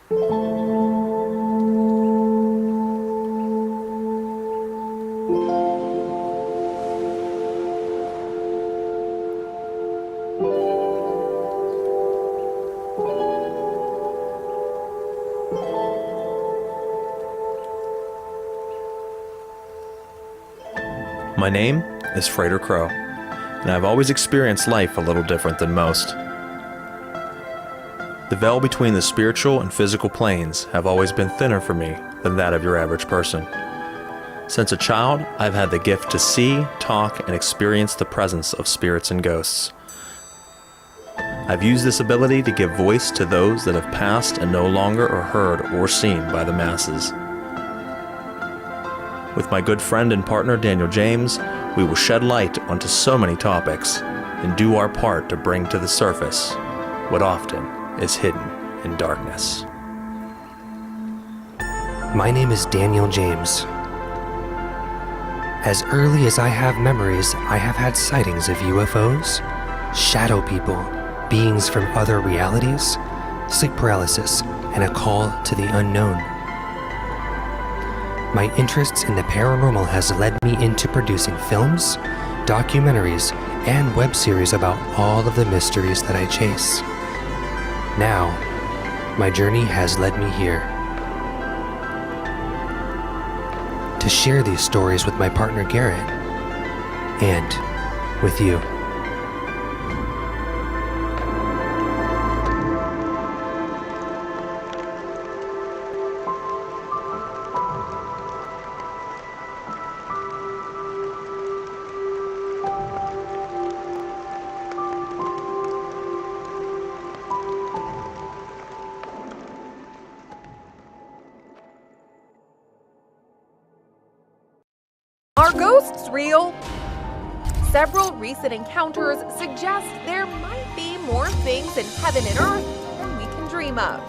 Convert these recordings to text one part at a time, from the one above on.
My name is Frater Crow, and I've always experienced life a little different than most. The veil between the spiritual and physical planes have always been thinner for me than that of your average person. Since a child, I've had the gift to see, talk, and experience the presence of spirits and ghosts. I've used this ability to give voice to those that have passed and no longer are heard or seen by the masses. With my good friend and partner Daniel James, we will shed light onto so many topics and do our part to bring to the surface what often is hidden in darkness. My name is Daniel James. As early as I have memories, I have had sightings of UFOs, shadow people, beings from other realities, sleep paralysis, and a call to the unknown. My interests in the paranormal has led me into producing films, documentaries, and web series about all of the mysteries that I chase. Now, my journey has led me here. To share these stories with my partner Garrett, and with you. Are ghosts real? Several recent encounters suggest there might be more things in heaven and earth than we can dream of.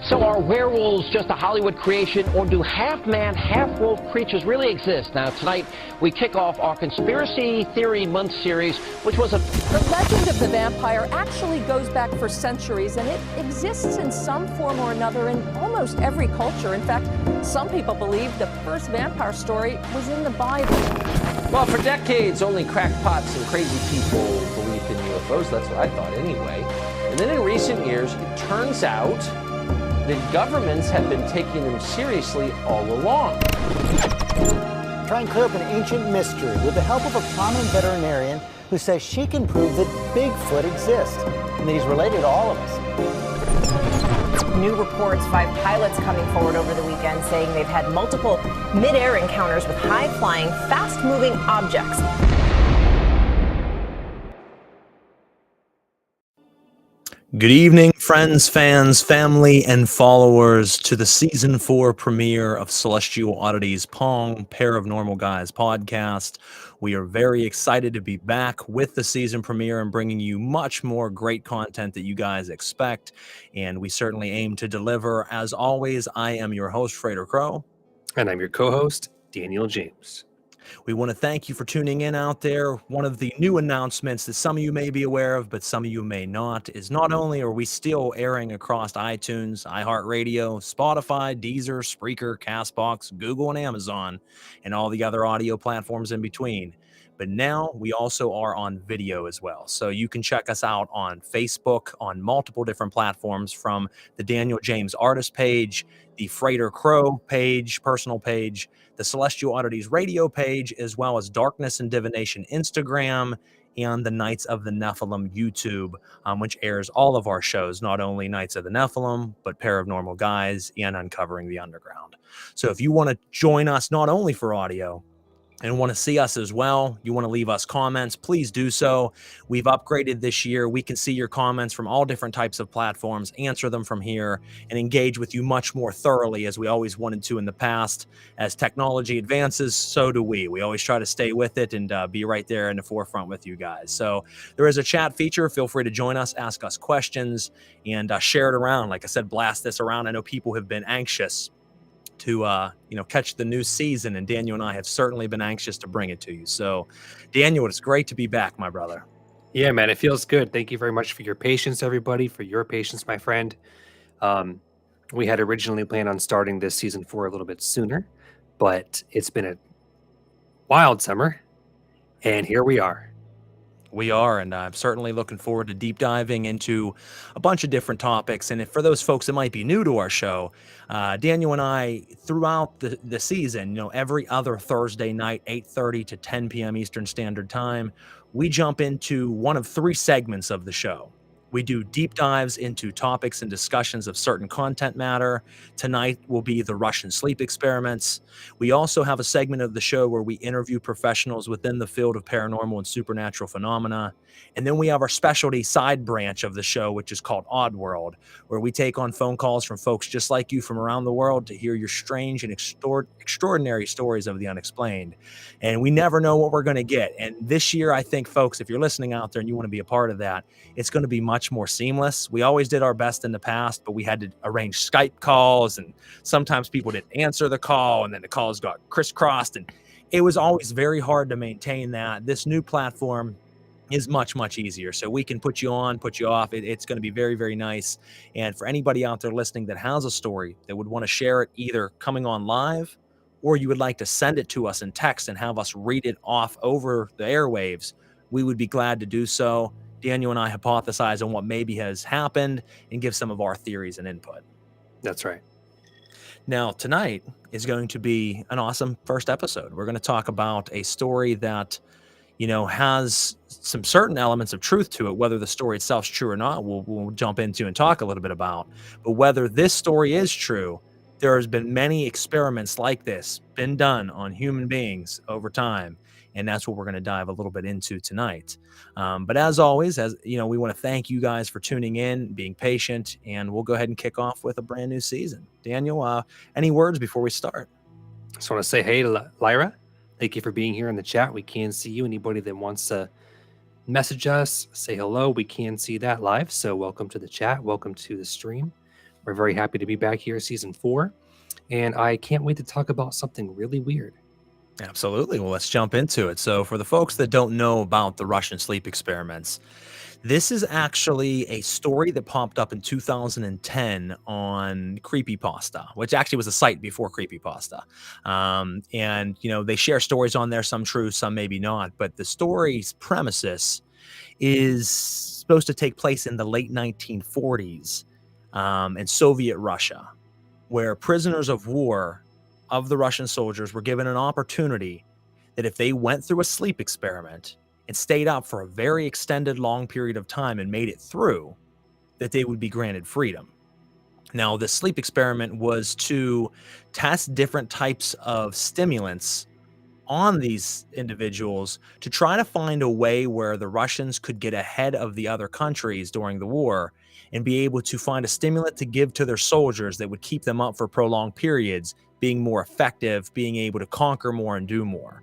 So are werewolves just a Hollywood creation, or do half-man, half-wolf creatures really exist? Now, tonight, we kick off our Conspiracy Theory Month series, which was a... The legend of the vampire actually goes back for centuries, and it exists in some form or another in almost every culture. In fact, some people believe the first vampire story was in the Bible. Well, for decades, only crackpots and crazy people believed in UFOs. That's what I thought anyway. And then in recent years, it turns out that governments have been taking them seriously all along. Try and clear up an ancient mystery with the help of a prominent veterinarian who says she can prove that Bigfoot exists and that he's related to all of us. New reports, 5 pilots coming forward over the weekend saying they've had multiple mid-air encounters with high-flying, fast-moving objects. Good evening, friends, fans, family, and followers to the Season 4 premiere of Celestial Oddities Pong, PairOfNormal Guys podcast. We are very excited to be back with the season premiere and bringing you much more great content that you guys expect, and we certainly aim to deliver. As always, I am your host, Frater Crow. And I'm your co-host, Daniel James. We want to thank you for tuning in out there. One of the new announcements that some of you may be aware of, but some of you may not, is not only are we still airing across iTunes, iHeartRadio, Spotify, Deezer, Spreaker, CastBox, Google, and Amazon, and all the other audio platforms in between, but now we also are on video as well. So you can check us out on Facebook, on multiple different platforms, from the Daniel James artist page, the Frater Crow page, personal page, the Celestial Oddities radio page, as well as Darkness and Divination Instagram, and the Knights of the Nephilim YouTube, which airs all of our shows, not only Knights of the Nephilim, but PairOfNormal Guys and Uncovering the Underground. So if you want to join us not only for audio, and want to see us as well, you want to leave us comments, please do so. We've upgraded this year. We can see your comments from all different types of platforms, answer them from here, and engage with you much more thoroughly, as we always wanted to in the past. As technology advances, so do we. We always try to stay with it and be right there in the forefront with you guys. So there is a chat feature. Feel free to join us, ask us questions, and share it around. Like I said, blast this around. I know people have been anxious to catch the new season, and Daniel and I have certainly been anxious to bring it to you. So Daniel, it's great to be back, my brother. Yeah, man, it feels good. Thank you very much for your patience, everybody, for your patience, my friend. We had originally planned on starting this season 4 a little bit sooner, but it's been a wild summer, and here we are. We are, and I'm certainly looking forward to deep diving into a bunch of different topics. And if, for those folks that might be new to our show, Daniel and I, throughout the season, every other Thursday night, 8:30 to 10 p.m. Eastern Standard Time, we jump into one of 3 segments of the show. We do deep dives into topics and discussions of certain content matter. Tonight will be the Russian sleep experiments. We also have a segment of the show where we interview professionals within the field of paranormal and supernatural phenomena. And then we have our specialty side branch of the show, which is called Odd World, where we take on phone calls from folks just like you from around the world to hear your strange and extraordinary stories of the unexplained. And we never know what we're going to get. And this year, I think, folks, if you're listening out there and you want to be a part of that, it's going to be much more seamless. We always did our best in the past, but we had to arrange Skype calls, and sometimes people didn't answer the call, and then the calls got crisscrossed, and it was always very hard to maintain that. This new platform is much, much easier. So we can put you on, put you off. It's going to be very, very nice. And for anybody out there listening that has a story that would want to share it, either coming on live, or you would like to send it to us in text and have us read it off over the airwaves, we would be glad to do so. Daniel and I hypothesize on what maybe has happened and give some of our theories and input. That's right. Now, tonight is going to be an awesome first episode. We're going to talk about a story that, has some certain elements of truth to it. Whether the story itself is true or not, we'll jump into and talk a little bit about. But whether this story is true, there has been many experiments like this been done on human beings over time. And that's what we're going to dive a little bit into tonight. But as always, we want to thank you guys for tuning in, being patient, and we'll go ahead and kick off with a brand new season. Daniel, any words before we start? Just want to say, hey, Lyra, thank you for being here in the chat. We can see you. Anybody that wants to message us, say hello, we can see that live. So welcome to the chat. Welcome to the stream. We're very happy to be back here, season 4. And I can't wait to talk about something really weird. Absolutely. Well, let's jump into it. So for the folks that don't know about the Russian sleep experiments, this is actually a story that popped up in 2010 on Creepypasta, which actually was a site before Creepypasta. And they share stories on there, some true, some maybe not. But the story's premises is supposed to take place in the late 1940s in Soviet Russia, where prisoners of war of the Russian soldiers were given an opportunity that if they went through a sleep experiment and stayed up for a very extended long period of time and made it through, that they would be granted freedom. Now, the sleep experiment was to test different types of stimulants on these individuals to try to find a way where the Russians could get ahead of the other countries during the war and be able to find a stimulant to give to their soldiers that would keep them up for prolonged periods, being more effective, being able to conquer more and do more.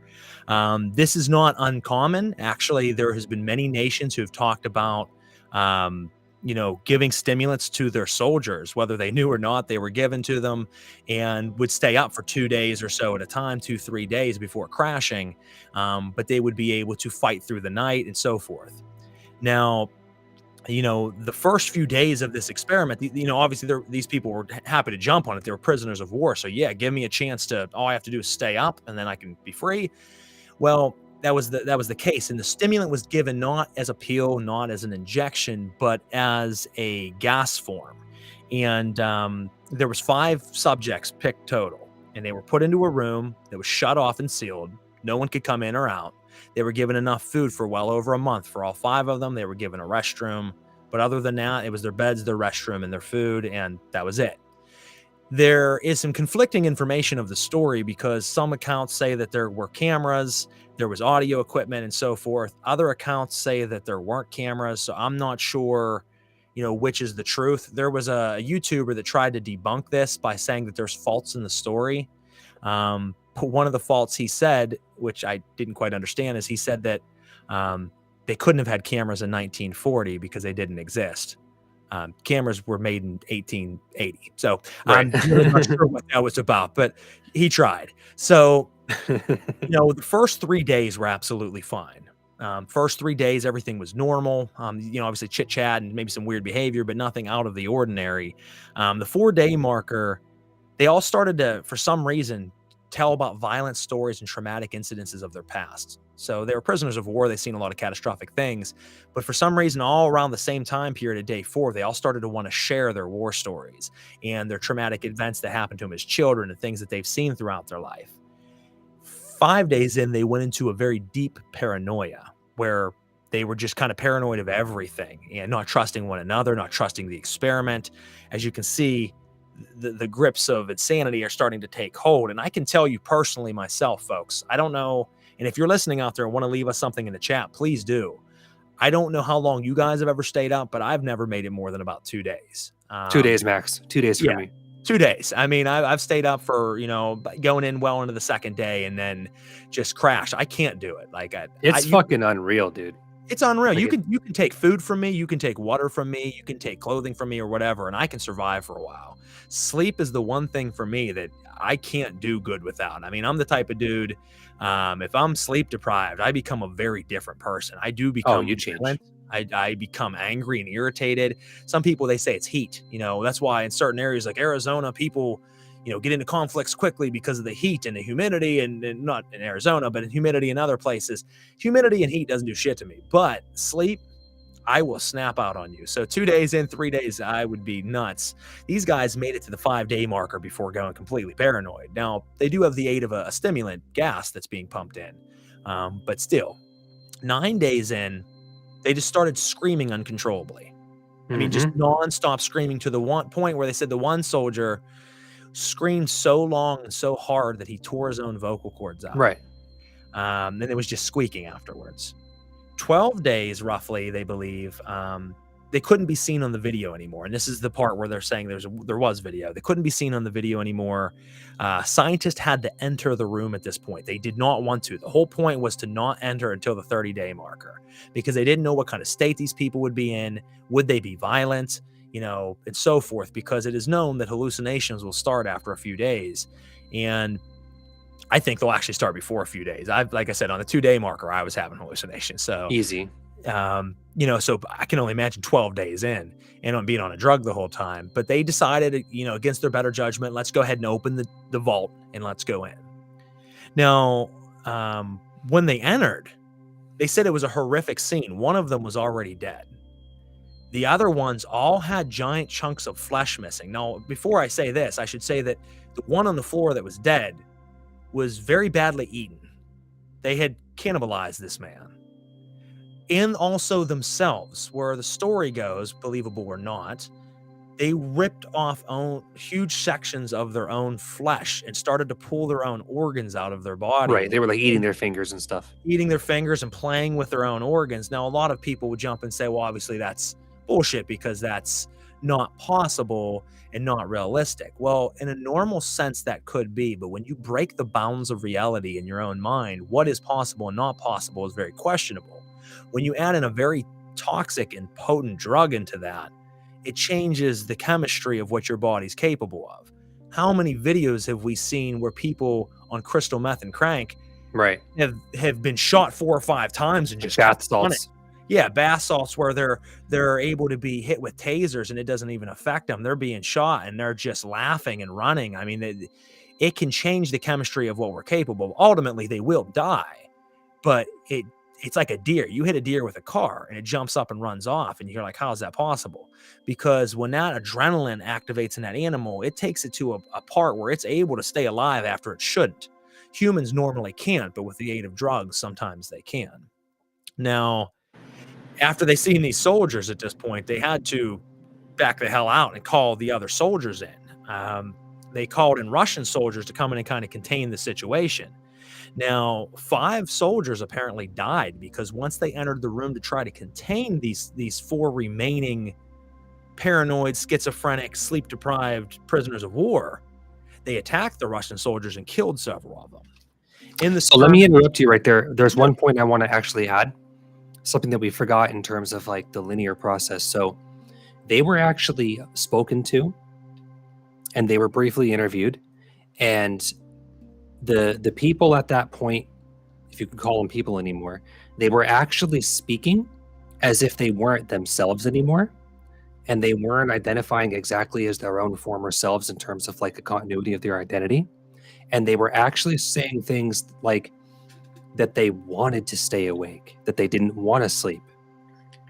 This is not uncommon. Actually, there has been many nations who have talked about, giving stimulants to their soldiers, whether they knew or not, they were given to them and would stay up for 2 days or so at a time, 2-3 days before crashing. But they would be able to fight through the night and so forth. Now, the first few days of this experiment, obviously these people were happy to jump on it. They were prisoners of war. So yeah, give me a chance to, all I have to do is stay up and then I can be free. Well, that was the case. And the stimulant was given not as a pill, not as an injection, but as a gas form. And there was 5 subjects picked total, and they were put into a room that was shut off and sealed. No one could come in or out. They were given enough food for well over a month for all 5 of them. They were given a restroom. But other than that, it was their beds, their restroom, and their food, and that was it. There is some conflicting information of the story because some accounts say that there were cameras, there was audio equipment, and so forth. Other accounts say that there weren't cameras, so I'm not sure, which is the truth. There was a YouTuber that tried to debunk this by saying that there's faults in the story. But one of the faults he said, which I didn't quite understand, is he said that they couldn't have had cameras in 1940 because they didn't exist. Cameras were made in 1880. So right. I'm really not sure what that was about, but he tried. So, the first 3 days were absolutely fine. First 3 days, everything was normal. Obviously chit chat and maybe some weird behavior, but nothing out of the ordinary. The 4-day marker, they all started to, for some reason, tell about violent stories and traumatic incidences of their past. So they were prisoners of war. They've seen a lot of catastrophic things, but for some reason, all around the same time period of day 4, they all started to want to share their war stories and their traumatic events that happened to them as children and things that they've seen throughout their life. 5 days in, they went into a very deep paranoia where they were just kind of paranoid of everything and not trusting one another, not trusting the experiment. As you can see, the grips of insanity are starting to take hold. And I can tell you personally myself, folks, I don't know. And if you're listening out there and want to leave us something in the chat, please do. I don't know how long you guys have ever stayed up, but I've never made it more than about 2 days. 2 days max. 2 days for me. 2 days. I mean, I've stayed up for, going in well into the second day and then just crashed. I can't do it. Like it's fucking unreal, dude. It's unreal. You can take food from me, you can take water from me, you can take clothing from me or whatever, and I can survive for a while. Sleep is the one thing for me that I can't do good without. I mean, I'm the type of dude, if I'm sleep deprived, I become a very different person. I do become you change. I become angry and irritated. Some people, they say it's heat. That's why in certain areas like Arizona, people, get into conflicts quickly because of the heat and the humidity, and not in Arizona, but in humidity in other places. Humidity and heat doesn't do shit to me, but sleep, I will snap out on you. So 2 days in, 3 days, I would be nuts. These guys made it to the 5-day marker before going completely paranoid. Now, they do have the aid of a stimulant gas that's being pumped in, but still, 9 days in, they just started screaming uncontrollably. I mean, just nonstop screaming to the one point where they said the one soldier screamed so long and so hard that he tore his own vocal cords out. Right. Then it was just squeaking afterwards. 12 days, roughly, they believe, they couldn't be seen on the video anymore. And this is the part where they're saying there was video. They couldn't be seen on the video anymore. Scientists had to enter the room at this point. They did not want to. The whole point was to not enter until the 30-day marker because they didn't know what kind of state these people would be in. Would they be violent? And so forth, because it is known that hallucinations will start after a few days. And I think they'll actually start before a few days. Like I said, on the 2-day marker, I was having hallucinations. So easy. So I can only imagine 12 days in and on being on a drug the whole time. But they decided, against their better judgment, let's go ahead and open the vault and let's go in. Now, when they entered, they said it was a horrific scene. One of them was already dead. The other ones all had giant chunks of flesh missing. Now, before I say this, I should say that the one on the floor that was dead was very badly eaten. They had cannibalized this man. And also themselves, where the story goes, believable or not, they ripped off huge sections of their own flesh and started to pull their own organs out of their body. Right. They were like eating their fingers and stuff. Eating their fingers and playing with their own organs. Now, a lot of people would jump and say, well, obviously that's bullshit because that's not possible and not realistic. Well, in a normal sense, that could be. But when you break the bounds of reality in your own mind, what is possible and not possible is very questionable. When you add in a very toxic and potent drug into that, it changes the chemistry of what your body's capable of. How many videos have we seen where people on crystal meth and crank have been shot 4 or 5 times and just bath salts? Yeah, bath salts where they're able to be hit with tasers and it doesn't even affect them. They're being shot and they're just laughing and running. I mean, it can change the chemistry of what we're capable of. Ultimately, they will die, but it's like a deer. You hit a deer with a car and it jumps up and runs off and you're like, how is that possible? Because when that adrenaline activates in that animal, it takes it to a part where it's able to stay alive after it shouldn't. Humans normally can't, but with the aid of drugs, sometimes they can. Now, after they seen these soldiers at this point, they had to back the hell out and call the other soldiers in. They called in Russian soldiers to come in and kind of contain the situation. Now, 5 soldiers apparently died because once they entered the room to try to contain these 4 remaining paranoid, schizophrenic, sleep-deprived prisoners of war, they attacked the Russian soldiers and killed several of them. So let me interrupt you right there. There's one point I want to actually add. Something that we forgot in terms of like the linear process. So they were actually spoken to and they were briefly interviewed, and the people at that point, if you could call them people anymore, they were actually speaking as if they weren't themselves anymore, and they weren't identifying exactly as their own former selves in terms of like a continuity of their identity. And they were actually saying things like that they wanted to stay awake, that they didn't want to sleep,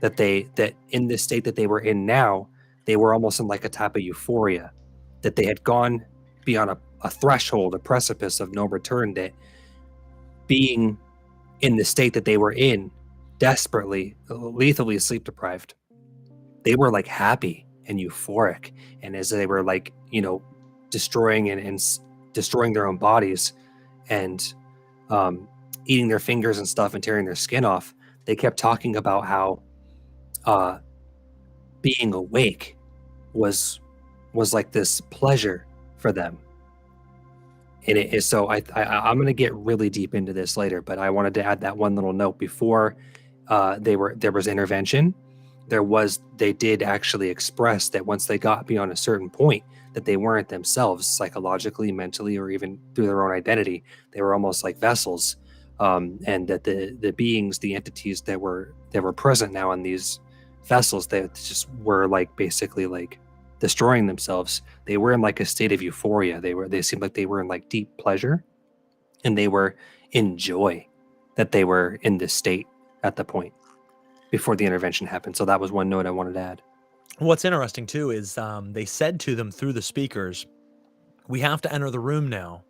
that in the state that they were in now, they were almost in like a type of euphoria, that they had gone beyond a threshold, a precipice of no return, that being in the state that they were in, desperately, lethally sleep deprived, they were like happy and euphoric. And as they were like, destroying and destroying their own bodies and eating their fingers and stuff and tearing their skin off, they kept talking about how being awake was like this pleasure for them. And it is, so I'm going to get really deep into this later, but I wanted to add that one little note before there was intervention. They did actually express that once they got beyond a certain point, that they weren't themselves psychologically, mentally, or even through their own identity. They were almost like vessels, and that the beings, the entities that were present now in these vessels, they just were like basically like destroying themselves. They were in like a state of euphoria. They seemed like they were in like deep pleasure, and they were in joy that they were in this state at the point before the intervention happened. So that was one note I wanted to add. What's interesting too is they said to them through the speakers, "We have to enter the room now.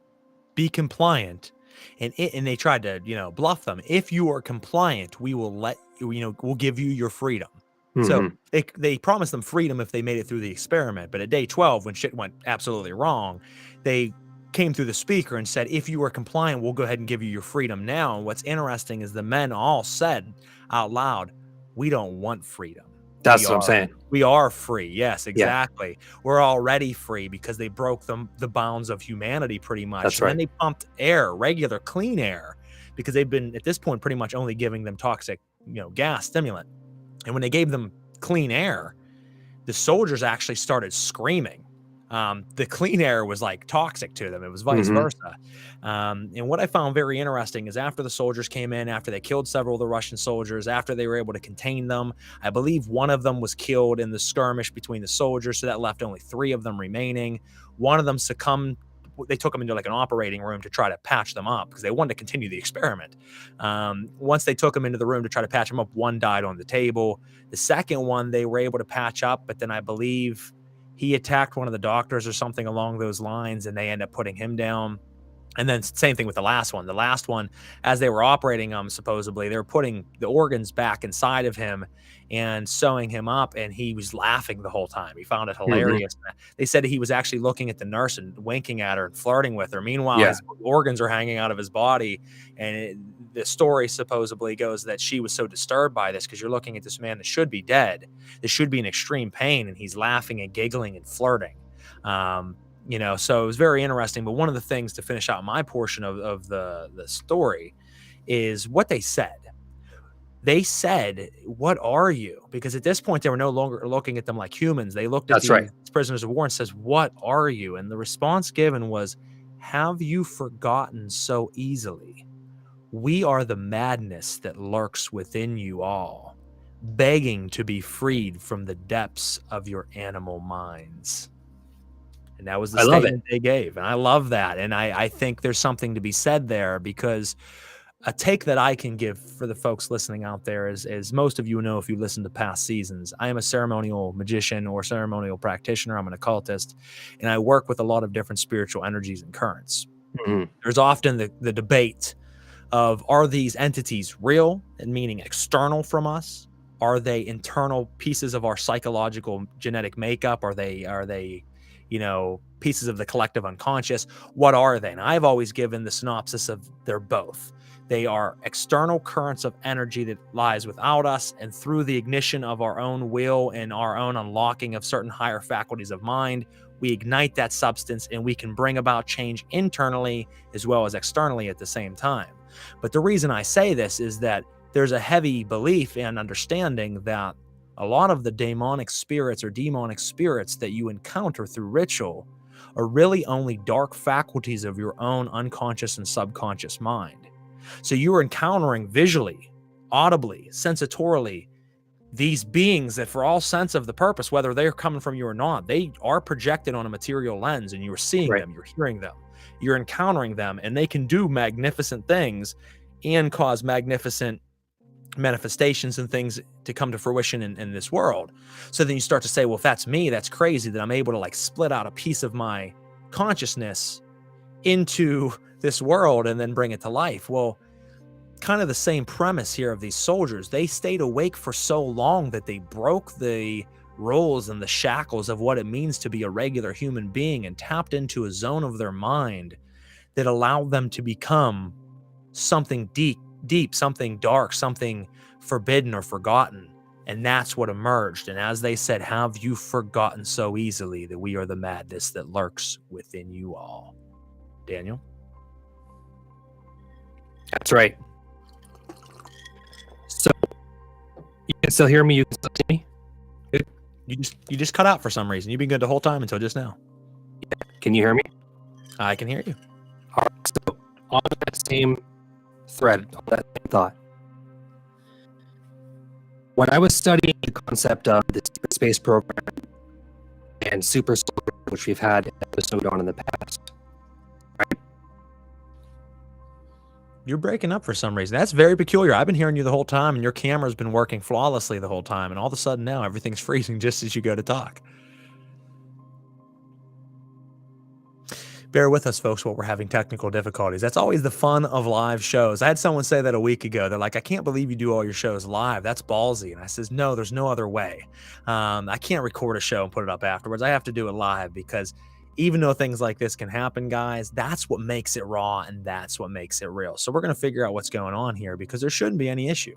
Be compliant." And they tried to, bluff them. If you are compliant, we will we'll give you your freedom. Mm-hmm. So they promised them freedom if they made it through the experiment. But at day 12, when shit went absolutely wrong, they came through the speaker and said, "If you are compliant, we'll go ahead and give you your freedom now." And what's interesting is the men all said out loud, "We don't want freedom. That's what I'm saying. We are free." Yes, exactly. Yeah. We're already free because they broke the bounds of humanity pretty much. That's right. And then they pumped air, regular clean air, because they've been at this point pretty much only giving them toxic, gas stimulant. And when they gave them clean air, the soldiers actually started screaming. The clean air was like toxic to them. It was vice versa. And what I found very interesting is after the soldiers came in, after they killed several of the Russian soldiers, after they were able to contain them, I believe one of them was killed in the skirmish between the soldiers. So that left only 3 of them remaining. One of them succumbed. They took them into like an operating room to try to patch them up because they wanted to continue the experiment. Once they took them into the room to try to patch them up, one died on the table. The second one, they were able to patch up, but then I believe he attacked one of the doctors or something along those lines, and they end up putting him down. And then same thing with the last one. The last one, as they were operating supposedly, they were putting the organs back inside of him and sewing him up, and he was laughing the whole time. He found it hilarious. They said he was actually looking at the nurse and winking at her and flirting with her. Meanwhile, his organs are hanging out of his body, and the story supposedly goes that she was so disturbed by this because you're looking at this man that should be dead. This should be in extreme pain, and he's laughing and giggling and flirting. So it was very interesting. But one of the things to finish out my portion of the story is what they said. They said, "What are you?" Because at this point, they were no longer looking at them like humans. They looked at these prisoners of war and says, "What are you?" And the response given was, "Have you forgotten so easily? We are the madness that lurks within you all, begging to be freed from the depths of your animal minds." And that was the statement they gave. And I love that. And I think there's something to be said there, because a take that I can give for the folks listening out there is, as most of you know if you listen to past seasons, I am a ceremonial magician or ceremonial practitioner. I'm an occultist, and I work with a lot of different spiritual energies and currents. There's often the debate of, are these entities real, and meaning external from us? Are they internal pieces of our psychological genetic makeup? Are they pieces of the collective unconscious? What are they? And I've always given the synopsis of they're both. They are external currents of energy that lies without us, and through the ignition of our own will and our own unlocking of certain higher faculties of mind, we ignite that substance and we can bring about change internally as well as externally at the same time. But the reason I say this is that there's a heavy belief and understanding that a lot of the demonic spirits that you encounter through ritual are really only dark faculties of your own unconscious and subconscious mind. So you're encountering visually audibly, sensatorily, these beings that for all sense of the purpose, whether they're coming from you or not, they are projected on a material lens, and you're seeing them, you're hearing them, you're encountering them, and they can do magnificent things and cause magnificent manifestations and things to come to fruition in this world. So then you start to say, well, if that's me, that's crazy that I'm able to like split out a piece of my consciousness into this world and then bring it to life. Well, kind of the same premise here of these soldiers. They stayed awake for so long that they broke the rules and the shackles of what it means to be a regular human being and tapped into a zone of their mind that allowed them to become something deep, something dark, something forbidden or forgotten. And that's what emerged. And as they said, have you forgotten so easily that we are the madness that lurks within you all? Daniel? That's right. So, you can still hear me? You can still see me? Good. You just cut out for some reason. You've been good the whole time until just now. Yeah. Can you hear me? I can hear you. All right. So, on that same thread, on that same thought, when I was studying the concept of the secret space program and super soldiers, which we've had an episode on in the past, right? You're breaking up for some reason. That's very peculiar. I've been hearing you the whole time, and your camera's been working flawlessly the whole time, and all of a sudden now everything's freezing just as you go to talk. Bear with us, folks, while we're having technical difficulties. That's always the fun of live shows. I had someone say that a week ago. They're like, I can't believe you do all your shows live. That's ballsy. And I says, no, there's no other way. I can't record a show and put it up afterwards. I have to do it live because even though things like this can happen, guys, that's what makes it raw and that's what makes it real. So we're going to figure out what's going on here because there shouldn't be any issue.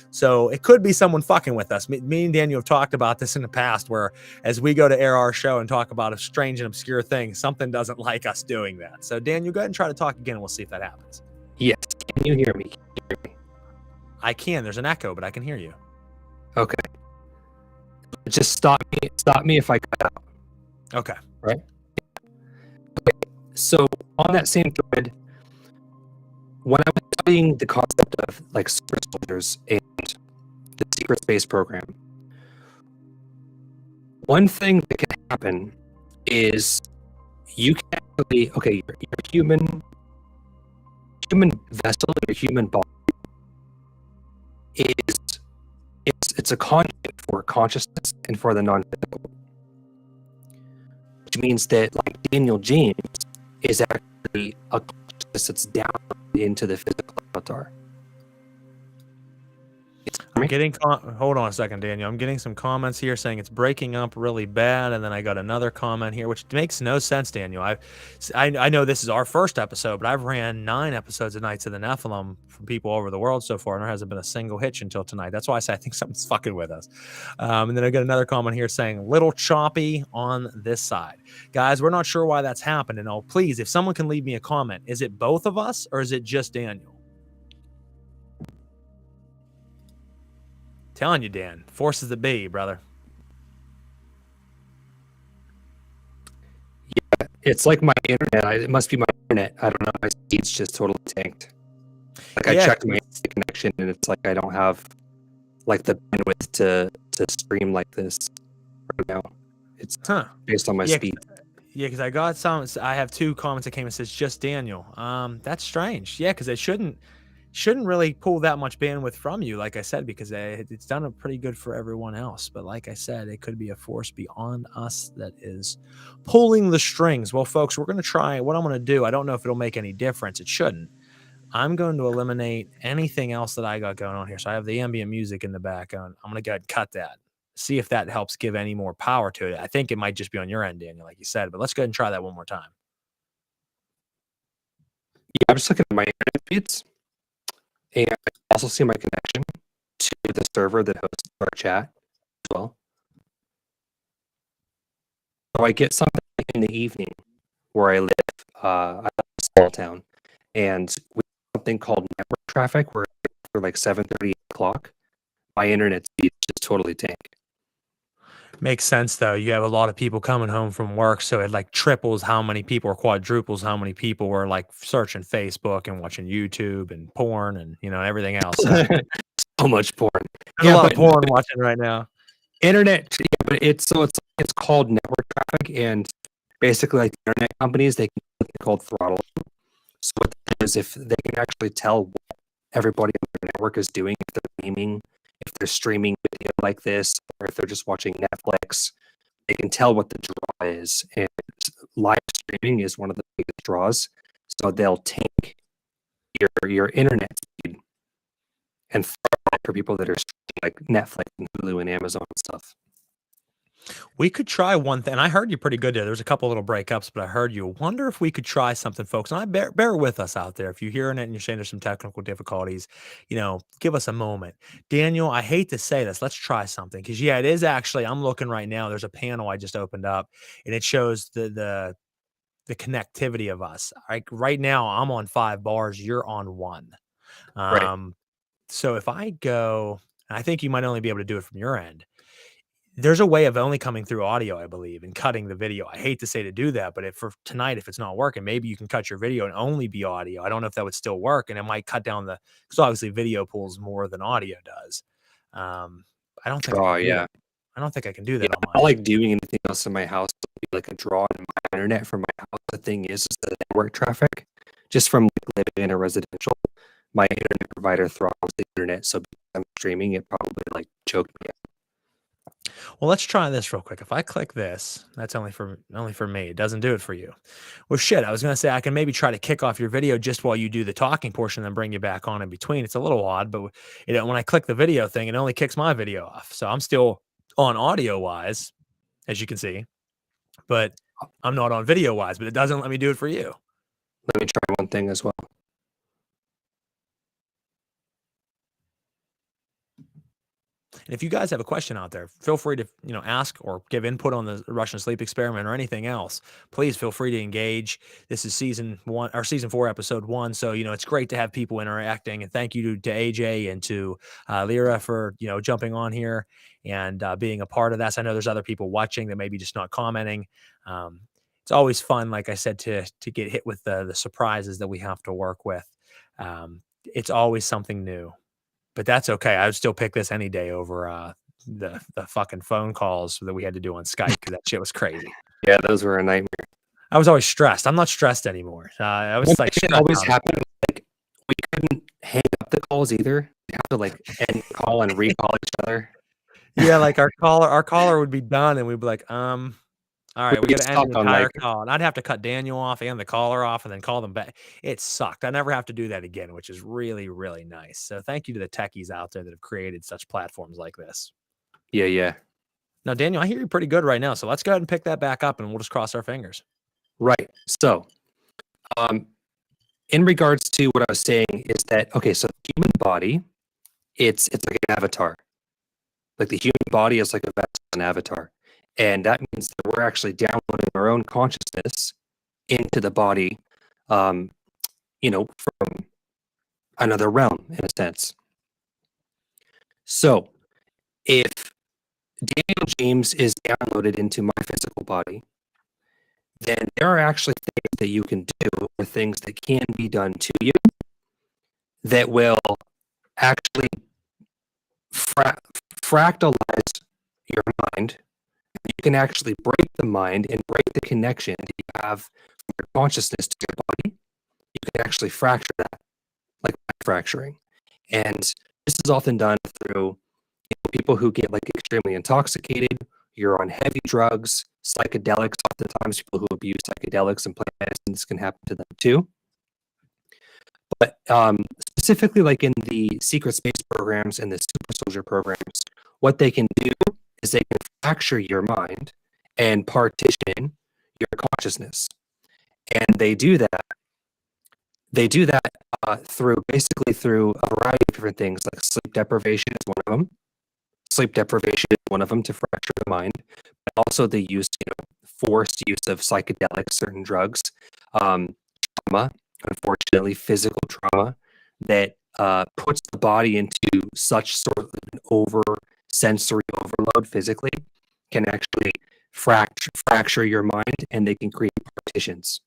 So it could be someone fucking with us. Me and Daniel have talked about this in the past where as we go to air our show and talk about a strange and obscure thing, something doesn't like us doing that. So Daniel, go ahead and try to talk again and we'll see if that happens. Yes. Can you hear me? Can you hear me? I can. There's an echo, but I can hear you. Okay. Just stop me if I cut out. Okay. Right? Okay. So on that same thread, when I was studying the concept of like super soldiers and the secret space program, one thing that can happen is you can actually, okay, your human vessel, your human body it's a conduit for consciousness and for the non-physical. Which means that, like, Daniel James is actually a consciousness that's down into the physical avatar. I'm getting hold on a second, Daniel. I'm getting some comments here saying it's breaking up really bad, and then I got another comment here, which makes no sense, Daniel. I know this is our first episode, but I've ran 9 episodes of Nights of the Nephilim from people all over the world so far, and there hasn't been a single hitch until tonight. That's why I say I think something's fucking with us. And then I got another comment here saying little choppy on this side. Guys, we're not sure why that's happened. And please, if someone can leave me a comment, is it both of us or is it just Daniel? Telling you, Dan, forces that be, brother. Yeah, it's like my internet. It must be my internet. I don't know. My speed's just totally tanked. Like, I checked my connection, and it's like I don't have like the bandwidth to stream like this right now. It's based on my speed. Yeah, because I got some. I have 2 comments that came and says just Daniel. That's strange. Yeah, because it shouldn't really pull that much bandwidth from you, like I said, because it's done pretty good for everyone else. But like I said, it could be a force beyond us that is pulling the strings. Well, folks, we're going to try what I'm going to do. I don't know if it'll make any difference. It shouldn't. I'm going to eliminate anything else that I got going on here. So I have the ambient music in the background. I'm going to go ahead and cut that. See if that helps give any more power to it. I think it might just be on your end, Daniel, like you said. But let's go ahead and try that one more time. Yeah, I'm just looking at my internet feeds. And I also see my connection to the server that hosts our chat as well. So I get something in the evening where I live. I live in a small town. And we have something called network traffic where for like 7:30 o'clock, my internet speed just totally tank. Makes sense, though. You have a lot of people coming home from work, so it like triples how many people or quadruples how many people were like searching Facebook and watching YouTube and porn and everything else. So so much porn. There's a lot of porn watching right now. Internet, yeah, but it's called network traffic, and basically, like the internet companies, they can what they call throttle. So what that is, if they can actually tell what everybody on their network is doing, if they're gaming, if they're streaming video like this, or if they're just watching Netflix, they can tell what the draw is. And live streaming is one of the biggest draws. So they'll take your internet speed and throttle it for people that are streaming like Netflix and Hulu and Amazon and stuff. We could try one thing. And I heard you pretty good there. There's a couple little breakups, but I heard you. Wonder if we could try something, folks. And I bear with us out there. If you're hearing it and you're saying there's some technical difficulties, give us a moment. Daniel, I hate to say this. Let's try something. Because, yeah, it is actually, I'm looking right now. There's a panel I just opened up, and it shows the connectivity of us. Like right now, I'm on 5 bars. You're on 1. Right. So if I go, I think you might only be able to do it from your end. There's a way of only coming through audio, I believe, and cutting the video. I hate to say to do that, but for tonight, if it's not working, maybe you can cut your video and only be audio. I don't know if that would still work, and it might cut down because obviously video pulls more than audio does. I don't think. I don't think I can do that. Yeah, I don't like doing anything else in my house. Like a draw on my internet from my house. The thing is the network traffic. Just from living in a residential, my internet provider throttles the internet, so because I'm streaming, it probably choked me out. Well, let's try this real quick. If I click this, that's only for me. It doesn't do it for you. Well, shit, I was going to say I can maybe try to kick off your video just while you do the talking portion and then bring you back on in between. It's a little odd, but when I click the video thing, it only kicks my video off. So I'm still on audio-wise, as you can see, but I'm not on video-wise, but it doesn't let me do it for you. Let me try one thing as well. And if you guys have a question out there, feel free to ask or give input on the Russian sleep experiment or anything else. Please feel free to engage. This is season 4, episode 1. So it's great to have people interacting. And thank you to AJ and to Lyra for jumping on here and being a part of that. So I know there's other people watching that maybe just not commenting. It's always fun, like I said, to get hit with the surprises that we have to work with. It's always something new. But that's okay. I would still pick this any day over the fucking phone calls that we had to do on Skype because that shit was crazy. Yeah, those were a nightmare. I was always stressed. I'm not stressed anymore. I was it always happened. We couldn't hang up the calls either. We have to end the call and recall each other. Yeah, our caller would be done, and we'd be like, all right, we got to end the entire call. And I'd have to cut Daniel off and the caller off and then call them back. It sucked. I never have to do that again, which is really, really nice. So thank you to the techies out there that have created such platforms like this. Yeah. Now, Daniel, I hear you pretty good right now. So let's go ahead and pick that back up and we'll just cross our fingers. Right. So in regards to what I was saying is that, okay, so the human body, it's like an avatar. Like the human body is like an avatar. And that means that we're actually downloading our own consciousness into the body, from another realm, in a sense. So, if Daniel James is downloaded into my physical body, then there are actually things that you can do, or things that can be done to you, that will actually fractalize your mind. You can actually break the mind and break the connection that you have from your consciousness to your body. You can actually fracture that, like fracturing. And this is often done through people who get extremely intoxicated. You're on heavy drugs, psychedelics. Oftentimes, people who abuse psychedelics and plant medicines can happen to them too. But specifically, in the secret space programs and the super soldier programs, what they can do is they can fracture your mind and partition your consciousness. And they do that through a variety of different things, like sleep deprivation is one of them. Sleep deprivation is one of them to fracture the mind. But also they use, forced use of psychedelics, certain drugs, trauma, unfortunately, physical trauma that puts the body into such sort of an sensory overload physically, can actually fracture your mind, and they can create partitions.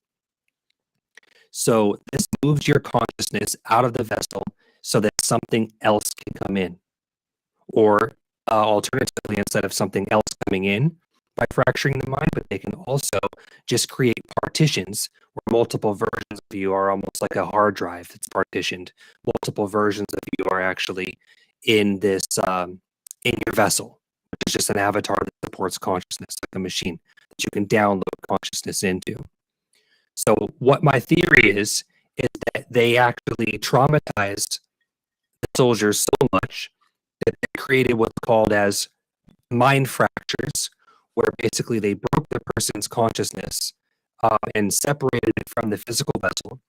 So this moves your consciousness out of the vessel so that something else can come in. Or alternatively, instead of something else coming in by fracturing the mind, but they can also just create partitions where multiple versions of you are almost like a hard drive that's partitioned. Multiple versions of you are actually in this, in your vessel, which is just an avatar that supports consciousness, like a machine that you can download consciousness into. So what my theory is that they actually traumatized the soldiers so much that they created what's called as mind fractures, where basically they broke the person's consciousness and separated it from the physical vessel.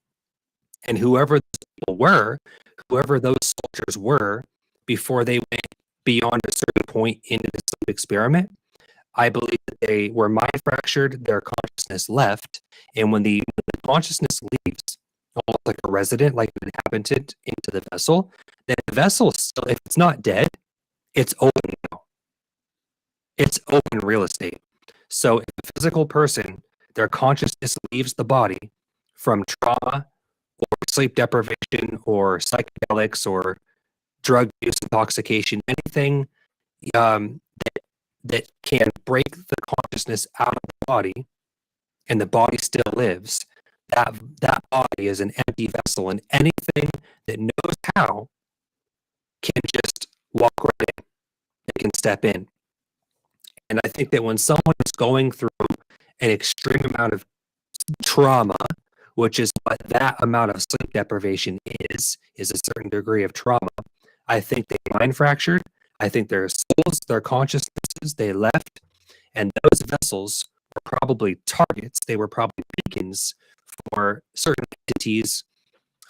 And whoever those people were, whoever those soldiers were, before they went beyond a certain point into this experiment, I believe that they were mind fractured, their consciousness left, and when the consciousness leaves, almost like a resident, like an inhabitant into the vessel, then the vessel still, if it's not dead, it's open now. It's open real estate. So if a physical person, their consciousness leaves the body from trauma or sleep deprivation or psychedelics or drug use, intoxication, anything that can break the consciousness out of the body, and the body still lives, that body is an empty vessel, and anything that knows how can just walk right in. It can step in. And I think that when someone is going through an extreme amount of trauma, which is what that amount of sleep deprivation is a certain degree of trauma, I think they mind fractured. I think their souls, their consciousnesses, they left, and those vessels were probably targets. They were probably beacons for certain entities,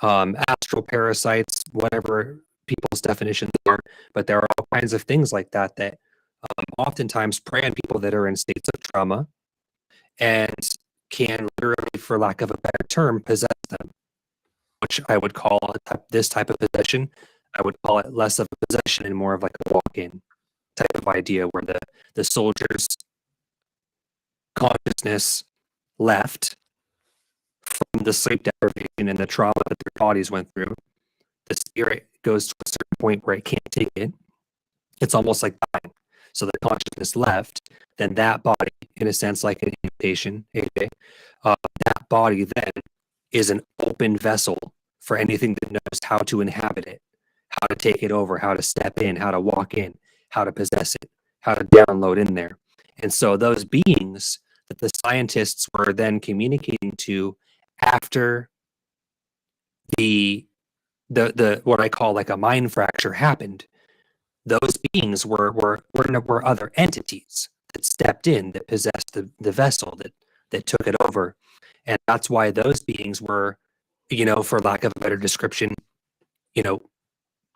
astral parasites, whatever people's definitions are. But there are all kinds of things like that that oftentimes prey on people that are in states of trauma and can literally, for lack of a better term, possess them, which I would call this type of possession. I would call it less of a possession and more of like a walk-in type of idea, where the soldier's consciousness left from the sleep deprivation and the trauma that their bodies went through. The spirit goes to a certain point where it can't take it. It's almost like dying. So the consciousness left, then that body, in a sense, like an invitation, that body then is an open vessel for anything that knows how to inhabit it, how to take it over, how to step in, how to walk in, how to possess it, how to download in there. And so those beings that the scientists were then communicating to after the what I call like a mind fracture happened, those beings were other entities that stepped in, that possessed the vessel, that took it over. And that's why those beings were, for lack of a better description,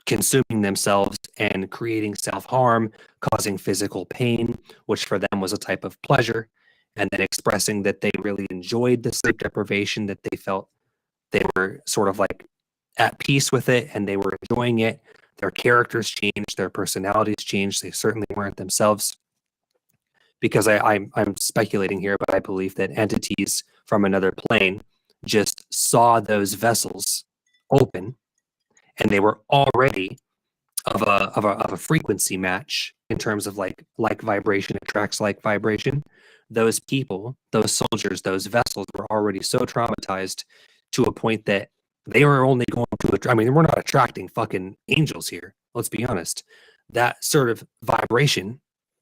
consuming themselves and creating self-harm, causing physical pain, which for them was a type of pleasure, and then expressing that they really enjoyed the sleep deprivation, that they felt they were sort of like at peace with it and they were enjoying it. Their characters changed, their personalities changed. They certainly weren't themselves. Because I'm speculating here, but I believe that entities from another plane just saw those vessels open, and they were already of a frequency match in terms of like vibration attracts like vibration. Those people, those soldiers, those vessels were already so traumatized to a point that they were only going to, I mean, we're not attracting fucking angels here. Let's be honest. That sort of vibration,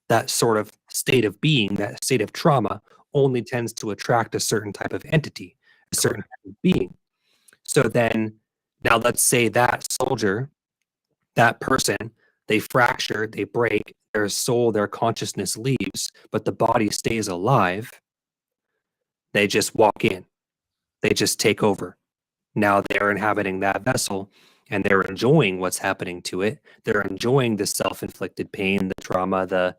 that sort of state of being, that state of trauma only tends to attract a certain type of entity, a certain type of being. So then, now let's say that soldier, that person, they fracture, they break, their soul, their consciousness leaves, but the body stays alive. They just walk in. They just take over. Now they're inhabiting that vessel and they're enjoying what's happening to it. They're enjoying the self-inflicted pain, the trauma, the,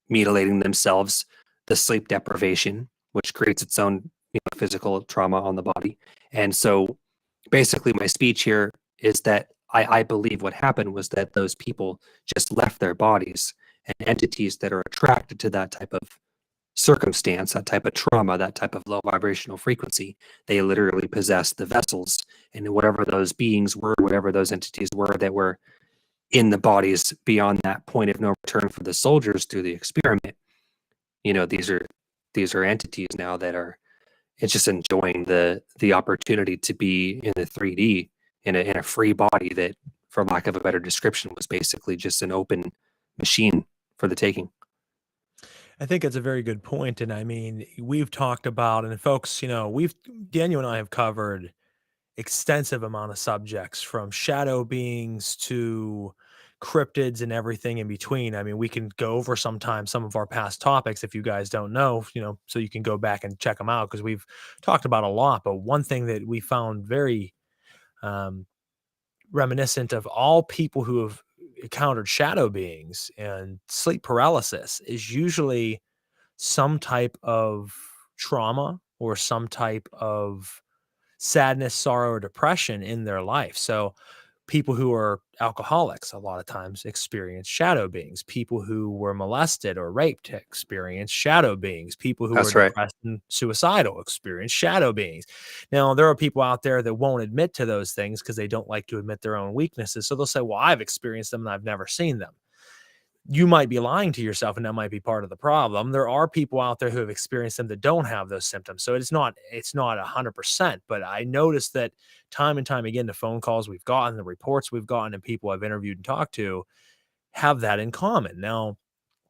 mutilating themselves, the sleep deprivation, which creates its own physical trauma on the body. And so basically my speech here is that I believe what happened was that those people just left their bodies, and entities that are attracted to that type of circumstance, that type of trauma, that type of low vibrational frequency. They literally possessed the vessels, and whatever those beings were, whatever those entities were that were in the bodies beyond that point of no return for the soldiers through the experiment. These are entities now that are, it's just enjoying the opportunity to be in the 3D in a free body that, for lack of a better description, was basically just an open machine for the taking. I think it's a very good point. And I mean, we've talked about, and folks, Daniel and I have covered extensive amount of subjects from shadow beings to cryptids and everything in between. I mean, we can go over sometime some of our past topics if you guys don't know, so you can go back and check them out because we've talked about a lot. But one thing that we found very um, reminiscent of all people who have encountered shadow beings and sleep paralysis is usually some type of trauma or some type of sadness, sorrow, or depression in their life. So people who are alcoholics a lot of times experience shadow beings. People who were molested or raped experience shadow beings. People who are That's right. depressed and suicidal experience shadow beings. Now, there are people out there that won't admit to those things because they don't like to admit their own weaknesses. So they'll say, well, I've experienced them and I've never seen them. You might be lying to yourself, and that might be part of the problem. There are people out there who have experienced them that don't have those symptoms. So it's not 100%, but I noticed that time and time again, the phone calls we've gotten, the reports we've gotten, and people I've interviewed and talked to have that in common. Now,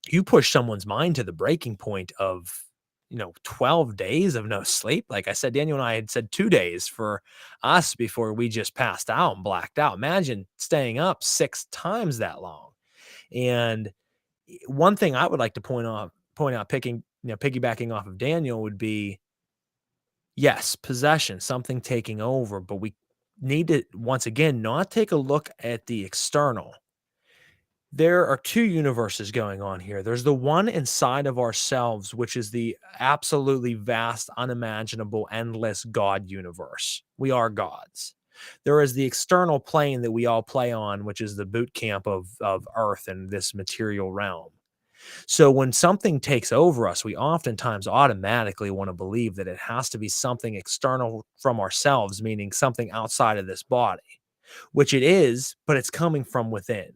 you push someone's mind to the breaking point of 12 days of no sleep. Like I said, Daniel and I had said 2 days for us before we just passed out and blacked out. Imagine staying up 6 times that long. And one thing I would like to point out, piggybacking off of Daniel would be, yes, possession, something taking over, but we need to, once again, not take a look at the external. There are 2 universes going on here. There's the one inside of ourselves, which is the absolutely vast, unimaginable, endless God universe. We are gods. There is the external plane that we all play on, which is the boot camp of Earth and this material realm. So when something takes over us, we oftentimes automatically want to believe that it has to be something external from ourselves, meaning something outside of this body, which it is, but it's coming from within.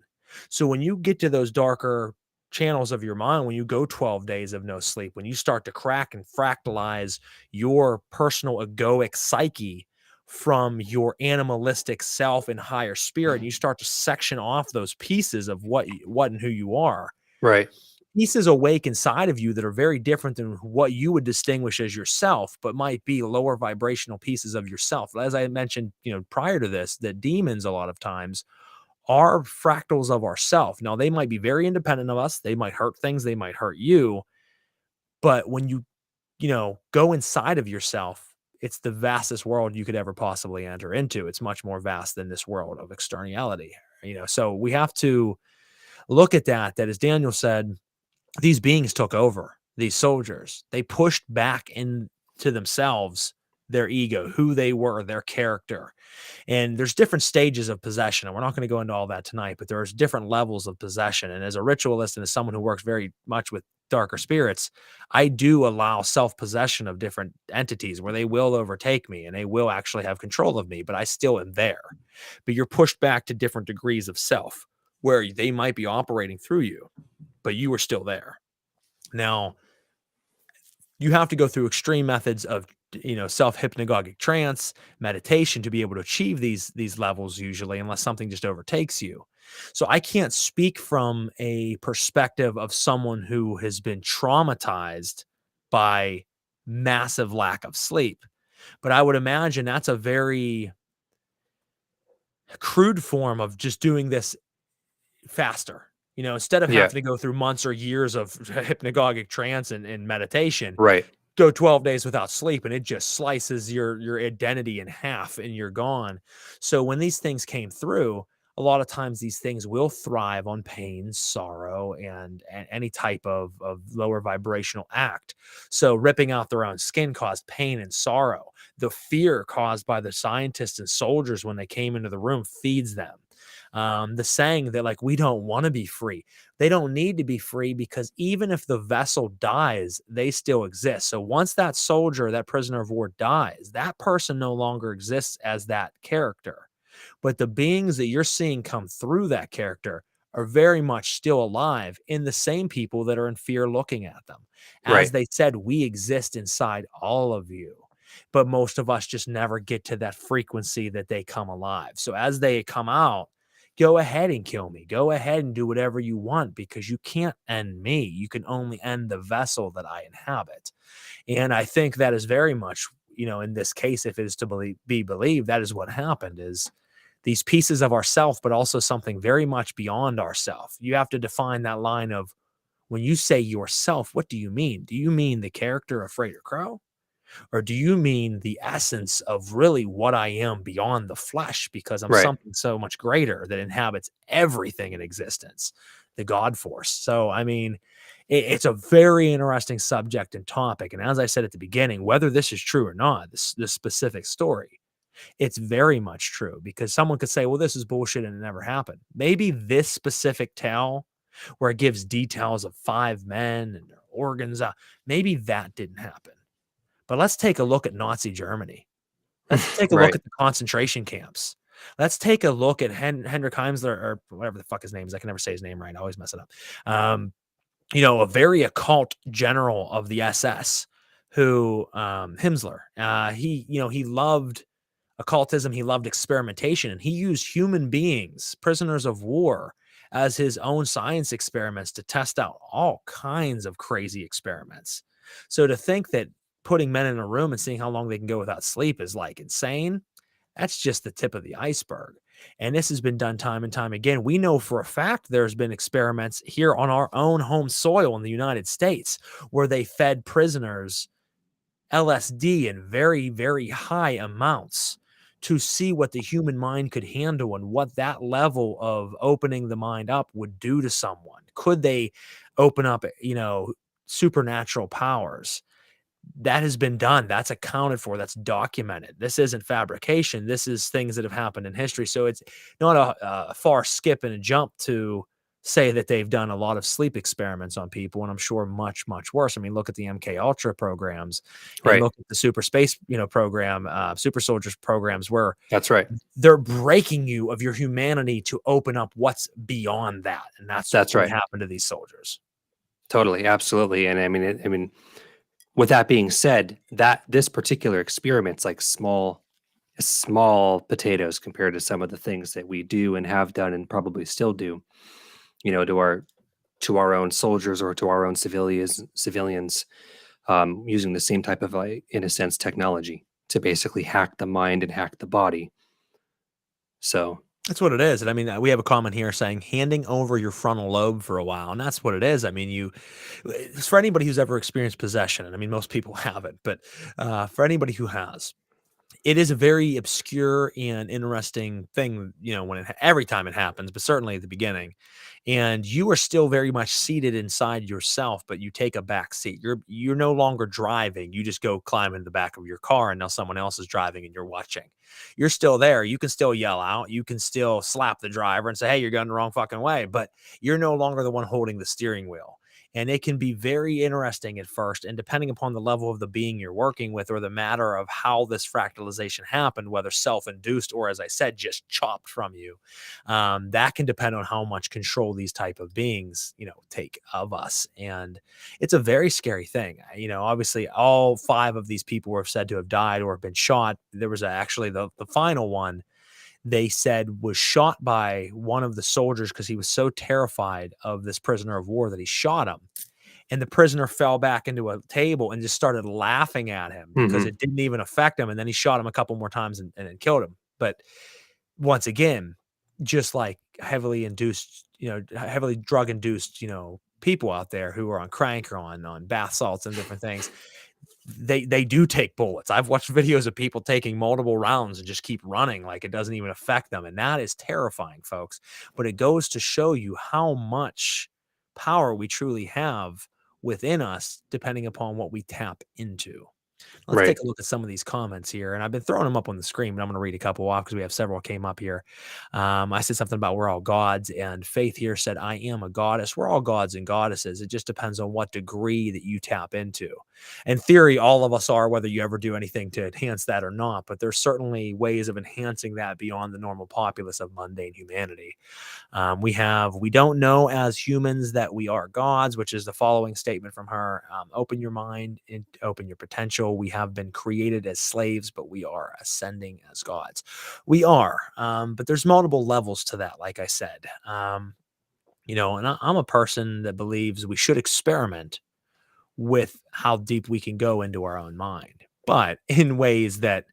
So when you get to those darker channels of your mind, when you go 12 days of no sleep, when you start to crack and fractalize your personal egoic psyche from your animalistic self and higher spirit, and you start to section off those pieces of what and who you are. Right. Pieces awake inside of you that are very different than what you would distinguish as yourself, but might be lower vibrational pieces of yourself. As I mentioned, prior to this, that demons a lot of times are fractals of ourself. Now, they might be very independent of us. They might hurt things. They might hurt you. But when you go inside of yourself, it's the vastest world you could ever possibly enter into. It's much more vast than this world of externality. So we have to look at that as Daniel said, these beings took over, these soldiers. They pushed back into themselves their ego, who they were, their character. And there's different stages of possession. And we're not going to go into all that tonight, but there's different levels of possession. And as a ritualist and as someone who works very much with darker spirits, I do allow self-possession of different entities where they will overtake me and they will actually have control of me, but I still am there. But you're pushed back to different degrees of self where they might be operating through you, but you are still there. Now, you have to go through extreme methods of self-hypnagogic trance, meditation to be able to achieve these levels usually, unless something just overtakes you. So I can't speak from a perspective of someone who has been traumatized by massive lack of sleep. But I would imagine that's a very crude form of just doing this faster. Instead of having to go through months or years of hypnagogic trance and meditation, Right. go 12 days without sleep and it just slices your identity in half and you're gone. So when these things came through, a lot of times these things will thrive on pain, sorrow, and any type of lower vibrational act. So ripping out their own skin caused pain and sorrow. The fear caused by the scientists and soldiers when they came into the room feeds them. The saying that like we don't want to be free. They don't need to be free because even if the vessel dies, they still exist. So once that soldier, that prisoner of war dies, that person no longer exists as that character. But the beings that you're seeing come through that character are very much still alive in the same people that are in fear looking at them. As Right. they said, we exist inside all of you. But most of us just never get to that frequency that they come alive. So as they come out, go ahead and kill me. Go ahead and do whatever you want because you can't end me. You can only end the vessel that I inhabit. And I think that is very much, in this case, if it is to be believed, that is what happened is these pieces of ourself, but also something very much beyond ourself. You have to define that line of when you say yourself, what do you mean? Do you mean the character of Frater Crow? Or do you mean the essence of really what I am beyond the flesh? Because I'm Right. something so much greater that inhabits everything in existence, the God force. So, I mean, it's a very interesting subject and topic. And as I said at the beginning, whether this is true or not, this specific story, it's very much true because someone could say, well, this is bullshit and it never happened. Maybe this specific tale where it gives details of 5 men and their organs, maybe that didn't happen. But let's take a look at Nazi Germany. Let's take a look Right. at the concentration camps. Let's take a look at Hendrik Heimsler or whatever the fuck his name is. I can never say his name right. I always mess it up. A very occult general of the SS who, Himmler, he loved occultism. He loved experimentation and he used human beings, prisoners of war, as his own science experiments to test out all kinds of crazy experiments. So to think that putting men in a room and seeing how long they can go without sleep is like insane, that's just the tip of the iceberg. And this has been done time and time again. We know for a fact there's been experiments here on our own home soil in the United States where they fed prisoners LSD in very, very high amounts to see what the human mind could handle and what that level of opening the mind up would do to someone. Could they open up, supernatural powers? That has been done. That's accounted for. That's documented. This isn't fabrication. This is things that have happened in history. So it's not a far skip and a jump to say that they've done a lot of sleep experiments on people, and I'm sure much, much worse. I mean, look at the MK Ultra programs, and Right. look at the super space, program, super soldiers programs, where That's right. they're breaking you of your humanity to open up what's beyond that, and that's That's what right. happened to these soldiers. Totally. Absolutely. And I mean, with that being said, that this particular experiment's like small potatoes compared to some of the things that we do and have done and probably still do, to our own soldiers or to our own civilians, using the same type of, in a sense, technology to basically hack the mind and hack the body. So That's what it is. And I mean, we have a comment here saying handing over your frontal lobe for a while. And that's what it is. I mean, it's for anybody who's ever experienced possession. And I mean, most people haven't, but for anybody who has, it is a very obscure and interesting thing, every time it happens, but certainly at the beginning. And you are still very much seated inside yourself, but you take a back seat. You're no longer driving. You just go climb in the back of your car, and now someone else is driving, and you're watching. You're still there. You can still yell out. You can still slap the driver and say, "Hey, you're going the wrong fucking way." But you're no longer the one holding the steering wheel. And it can be very interesting at first. And depending upon the level of the being you're working with or the matter of how this fractalization happened, whether self-induced or, as I said, just chopped from you, that can depend on how much control these type of beings, take of us. And it's a very scary thing. Obviously, all 5 of these people were said to have died or have been shot. There was actually the final one, they said, was shot by one of the soldiers because he was so terrified of this prisoner of war that he shot him. And the prisoner fell back into a table and just started laughing at him because Mhm. it didn't even affect him. And then he shot him a couple more times and then killed him. But once again, just like heavily drug induced, people out there who are on crank or on bath salts and different things, they do take bullets. I've watched videos of people taking multiple rounds and just keep running like it doesn't even affect them. And that is terrifying, folks. But it goes to show you how much power we truly have within us, depending upon what we tap into. Let's Right. take a look at some of these comments here, and I've been throwing them up on the screen, but I'm going to read a couple off because we have several came up here. I said something about we're all gods, and Faith here said, I am a goddess. We're all gods and goddesses. It just depends on what degree that you tap into. In theory, all of us are, whether you ever do anything to enhance that or not, but there's certainly ways of enhancing that beyond the normal populace of mundane humanity. We don't know as humans that we are gods, which is the following statement from her. Open your mind and open your potential. We have been created as slaves, but we are ascending as gods. We are, but there's multiple levels to that. Like I said, and I'm a person that believes we should experiment with how deep we can go into our own mind, but in ways that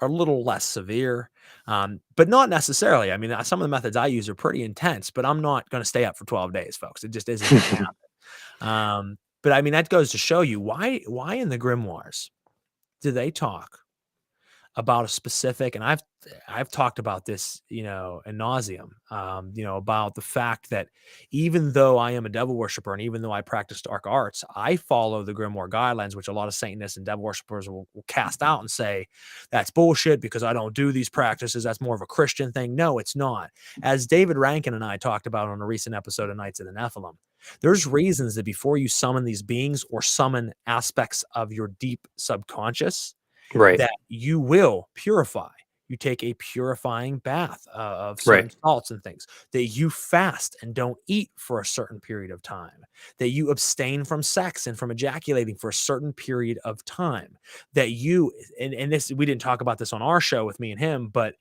are a little less severe, but not necessarily. I mean, some of the methods I use are pretty intense, but I'm not going to stay up for 12 days, folks. It just isn't going to happen. But I mean, that goes to show you why in the grimoires do they talk about a specific, and I've talked about this, ad nauseum, about the fact that even though I am a devil worshiper and even though I practice dark arts, I follow the grimoire guidelines, which a lot of Satanists and devil worshipers will cast out and say that's bullshit because I don't do these practices. That's more of a Christian thing. No, it's not. As David Rankin and I talked about on a recent episode of Knights of the Nephilim, there's reasons that before you summon these beings or summon aspects of your deep subconscious, Right. that you will purify. You take a purifying bath of certain salts and things, that you fast and don't eat for a certain period of time, that you abstain from sex and from ejaculating for a certain period of time, that you, and this, we didn't talk about this on our show with me and him, but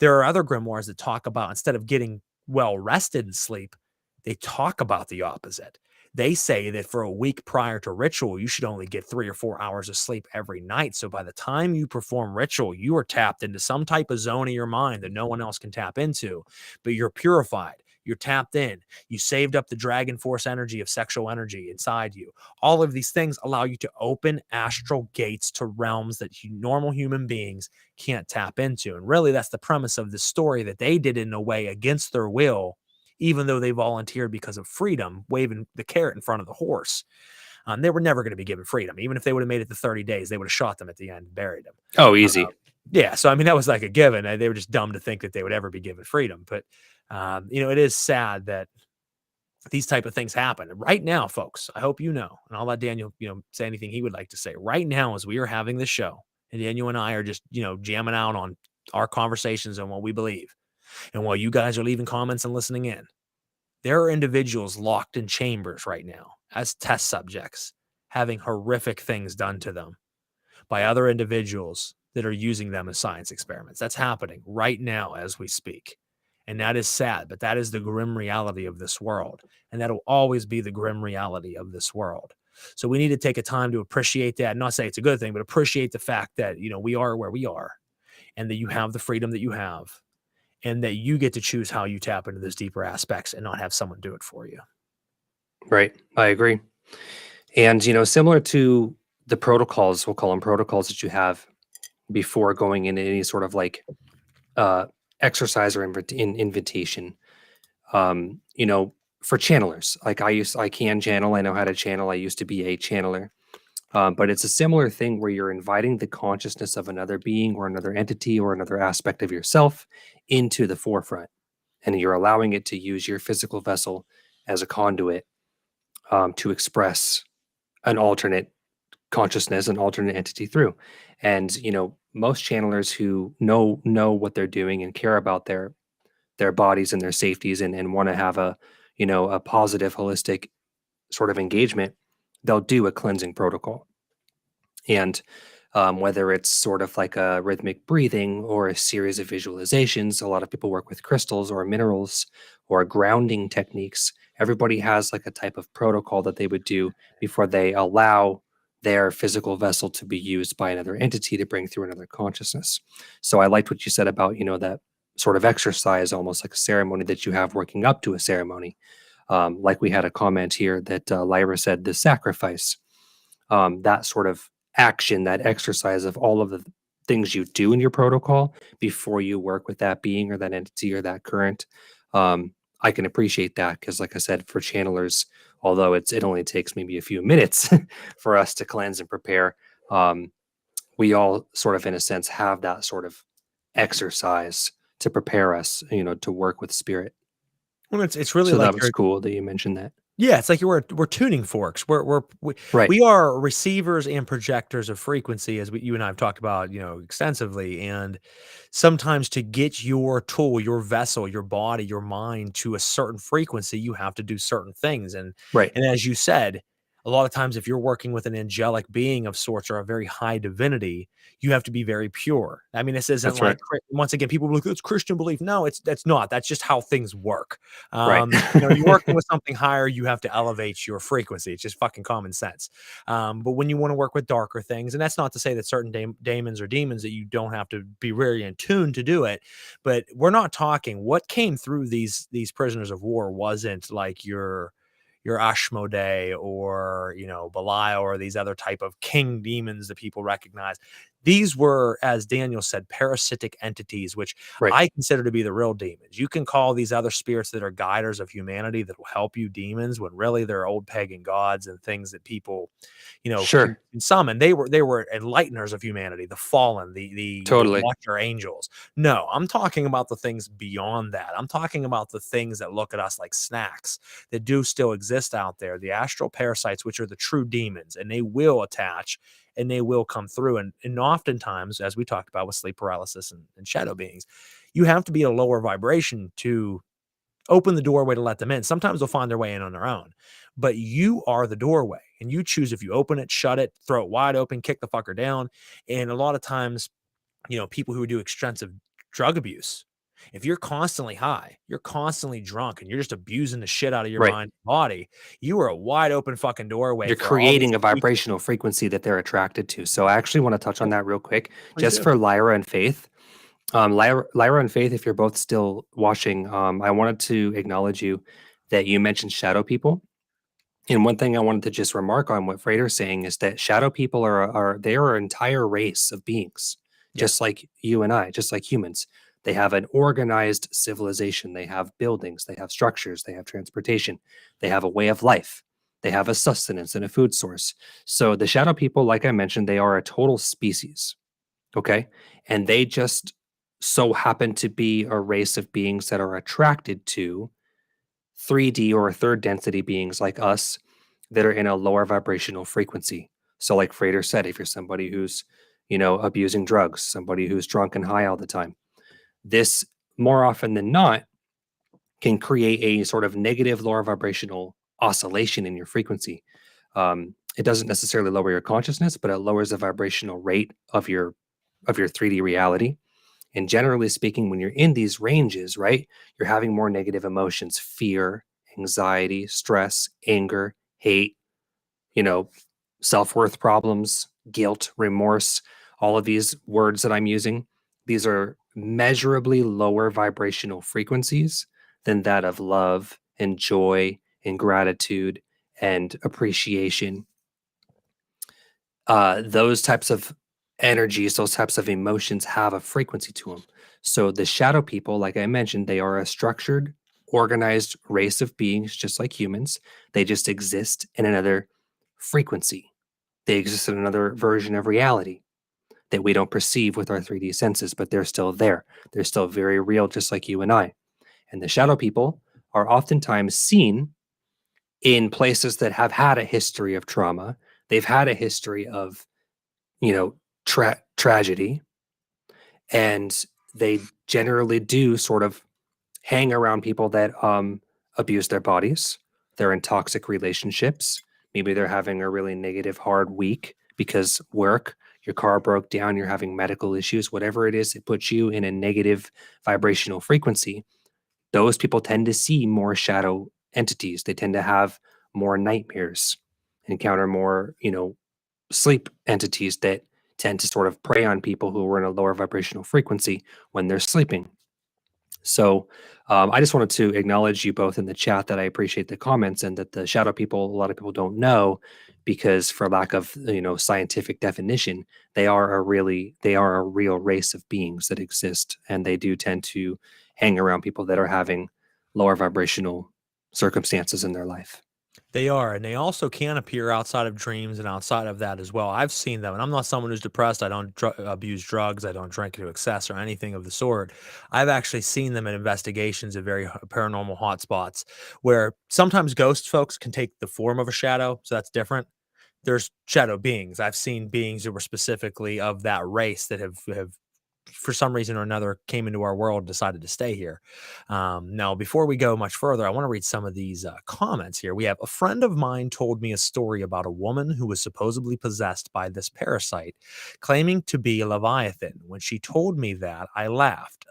there are other grimoires that talk about instead of getting well rested in sleep, they talk about the opposite. They say that for a week prior to ritual, you should only get 3 or 4 hours of sleep every night. So by the time you perform ritual, you are tapped into some type of zone of your mind that no one else can tap into, but you're purified. You're tapped in. You saved up the dragon force energy of sexual energy inside you. All of these things allow you to open astral gates to realms that normal human beings can't tap into. And really, that's the premise of this story, that they did in a way against their will, even though they volunteered because of freedom, waving the carrot in front of the horse. They were never going to be given freedom. Even if they would have made it to 30 days, they would have shot them at the end and buried them. Oh, easy. Yeah. So, I mean, that was like a given. They were just dumb to think that they would ever be given freedom. But, it is sad that these type of things happen. Right now, folks, I hope you know, and I'll let Daniel, say anything he would like to say. Right now, as we are having this show, and Daniel and I are just, jamming out on our conversations and what we believe, and while you guys are leaving comments and listening in, there are individuals locked in chambers right now as test subjects, having horrific things done to them by other individuals that are using them as science experiments. That's happening right now as we speak. And that is sad, but that is the grim reality of this world. And that'll always be the grim reality of this world. So we need to take a time to appreciate that, not say it's a good thing, but appreciate the fact that, we are where we are and that you have the freedom that you have, and that you get to choose how you tap into those deeper aspects and not have someone do it for you. Right. I agree. And, similar to the protocols, we'll call them protocols that you have before going into any sort of like exercise or invitation, for channelers, like I can channel, I know how to channel. I used to be a channeler. But it's a similar thing where you're inviting the consciousness of another being or another entity or another aspect of yourself into the forefront. And you're allowing it to use your physical vessel as a conduit to express an alternate consciousness, an alternate entity through. And, most channelers who know what they're doing and care about their bodies and their safeties and want to have a positive, holistic sort of engagement, they'll do a cleansing protocol. And whether it's sort of like a rhythmic breathing or a series of visualizations, a lot of people work with crystals or minerals or grounding techniques. Everybody has like a type of protocol that they would do before they allow their physical vessel to be used by another entity to bring through another consciousness. So I liked what you said about, that sort of exercise, almost like a ceremony that you have working up to a ceremony. Like we had a comment here that Lyra said, the sacrifice, that sort of action, that exercise of all of the things you do in your protocol before you work with that being or that entity or that current. I can appreciate that because, like I said, for channelers, although it only takes maybe a few minutes for us to cleanse and prepare, we all sort of, in a sense, have that sort of exercise to prepare us, to work with spirit. Well, it's really So like that was cool that you mentioned that. yeah, it's like we're tuning forks. Right. We are receivers and projectors of frequency, as you and I have talked about, extensively. And sometimes to get your tool, your vessel, your body, your mind to a certain frequency, you have to do certain things. Right. And as you said, a lot of times if you're working with an angelic being of sorts or a very high divinity, you have to be very pure. I mean, this isn't That's like right. once again, people are like, it's Christian belief. No, that's not. That's just how things work. Right. You're working with something higher, you have to elevate your frequency. It's just fucking common sense. But when you want to work with darker things, and that's not to say that certain daemons or demons that you don't have to be very in tune to do it, but we're not talking what came through these prisoners of war wasn't like your Ashmodei or Belial or these other type of king demons that people recognize. These were, as Daniel said, parasitic entities, which Right. I consider to be the real demons. You can call these other spirits that are guiders of humanity that will help you demons when really they're old pagan gods and things that people, Sure. can summon. They were enlighteners of humanity, the fallen, the Totally. watcher angels. No, I'm talking about the things beyond that. I'm talking about the things that look at us like snacks that do still exist out there, the astral parasites, which are the true demons, and they will attach and they will come through. And oftentimes, as we talked about with sleep paralysis and shadow beings, you have to be a lower vibration to open the doorway to let them in. Sometimes they'll find their way in on their own, but you are the doorway and you choose if you open it, shut it, throw it wide open, kick the fucker down. And a lot of times, people who do extensive drug abuse, if you're constantly high, you're constantly drunk, and you're just abusing the shit out of your Right. mind and body, you are a wide open fucking doorway. You're for all these creating a vibrational frequency that they're attracted to. So I actually want to touch on that real quick, just do. for Lyra and Faith. Lyra and Faith, if you're both still watching, I wanted to acknowledge you that you mentioned shadow people. And one thing I wanted to just remark on what Frater's saying is that shadow people are they are an entire race of beings, just like you and I, just like humans. They have an organized civilization. They have buildings. They have structures. They have transportation. They have a way of life. They have a sustenance and a food source. So the shadow people, like I mentioned, they are a total species. Okay. And they just so happen to be a race of beings that are attracted to 3D or third density beings like us that are in a lower vibrational frequency. So, like Frater said, if you're somebody who's, abusing drugs, somebody who's drunk and high all the time, this more often than not can create a sort of negative lower vibrational oscillation in your frequency. It doesn't necessarily lower your consciousness, but it lowers the vibrational rate of your 3D reality. And generally speaking, when you're in these ranges, right, you're having more negative emotions, fear, anxiety, stress, anger, hate, self-worth problems, guilt, remorse, all of these words that I'm using. These are measurably lower vibrational frequencies than that of love and joy and gratitude and appreciation. Those types of energies, those types of emotions have a frequency to them. So the shadow people, like I mentioned, they are a structured, organized race of beings, just like humans. They just exist in another frequency. They exist in another version of reality that we don't perceive with our 3D senses, but they're still there. They're still very real, just like you and I. And the shadow people are oftentimes seen in places that have had a history of trauma. They've had a history of, tragedy, and they generally do sort of hang around people that abuse their bodies. They're in toxic relationships. Maybe they're having a really negative, hard week because work, your car broke down, you're having medical issues, whatever it is, it puts you in a negative vibrational frequency. Those people tend to see more shadow entities. They tend to have more nightmares, encounter more, sleep entities that tend to sort of prey on people who are in a lower vibrational frequency when they're sleeping. So I just wanted to acknowledge you both in the chat that I appreciate the comments, and that the shadow people, a lot of people don't know, because for lack of scientific definition, they are a real race of beings that exist, and they do tend to hang around people that are having lower vibrational circumstances in their life. They are, and they also can appear outside of dreams and outside of that as well. I've seen them, and I'm not someone who's depressed. I don't abuse drugs. I don't drink to excess or anything of the sort. I've actually seen them in investigations of very paranormal hotspots where sometimes ghost folks can take the form of a shadow, so that's different. There's shadow beings. I've seen beings that were specifically of that race that have for some reason or another came into our world and decided to stay here. Now, before we go much further, I want to read some of these comments here. We have a friend of mine told me a story about a woman who was supposedly possessed by this parasite, claiming to be a Leviathan. When she told me that, I laughed.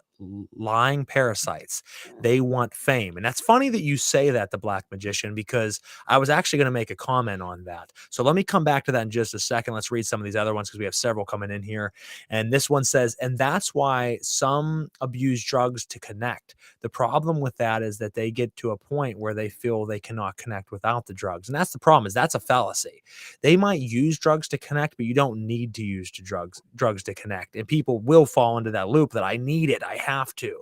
Lying parasites, they want fame. And that's funny that you say that, the Black Magician, because I was actually going to make a comment on that. So let me come back to that in just a second. Let's read some of these other ones because we have several coming in here. And this one says, and that's why some abuse drugs to connect. The problem with that is that they get to a point where they feel they cannot connect without the drugs. And that's the problem, is that's a fallacy. They might use drugs to connect, but you don't need to use drugs to connect. And people will fall into that loop that I need it, I have to.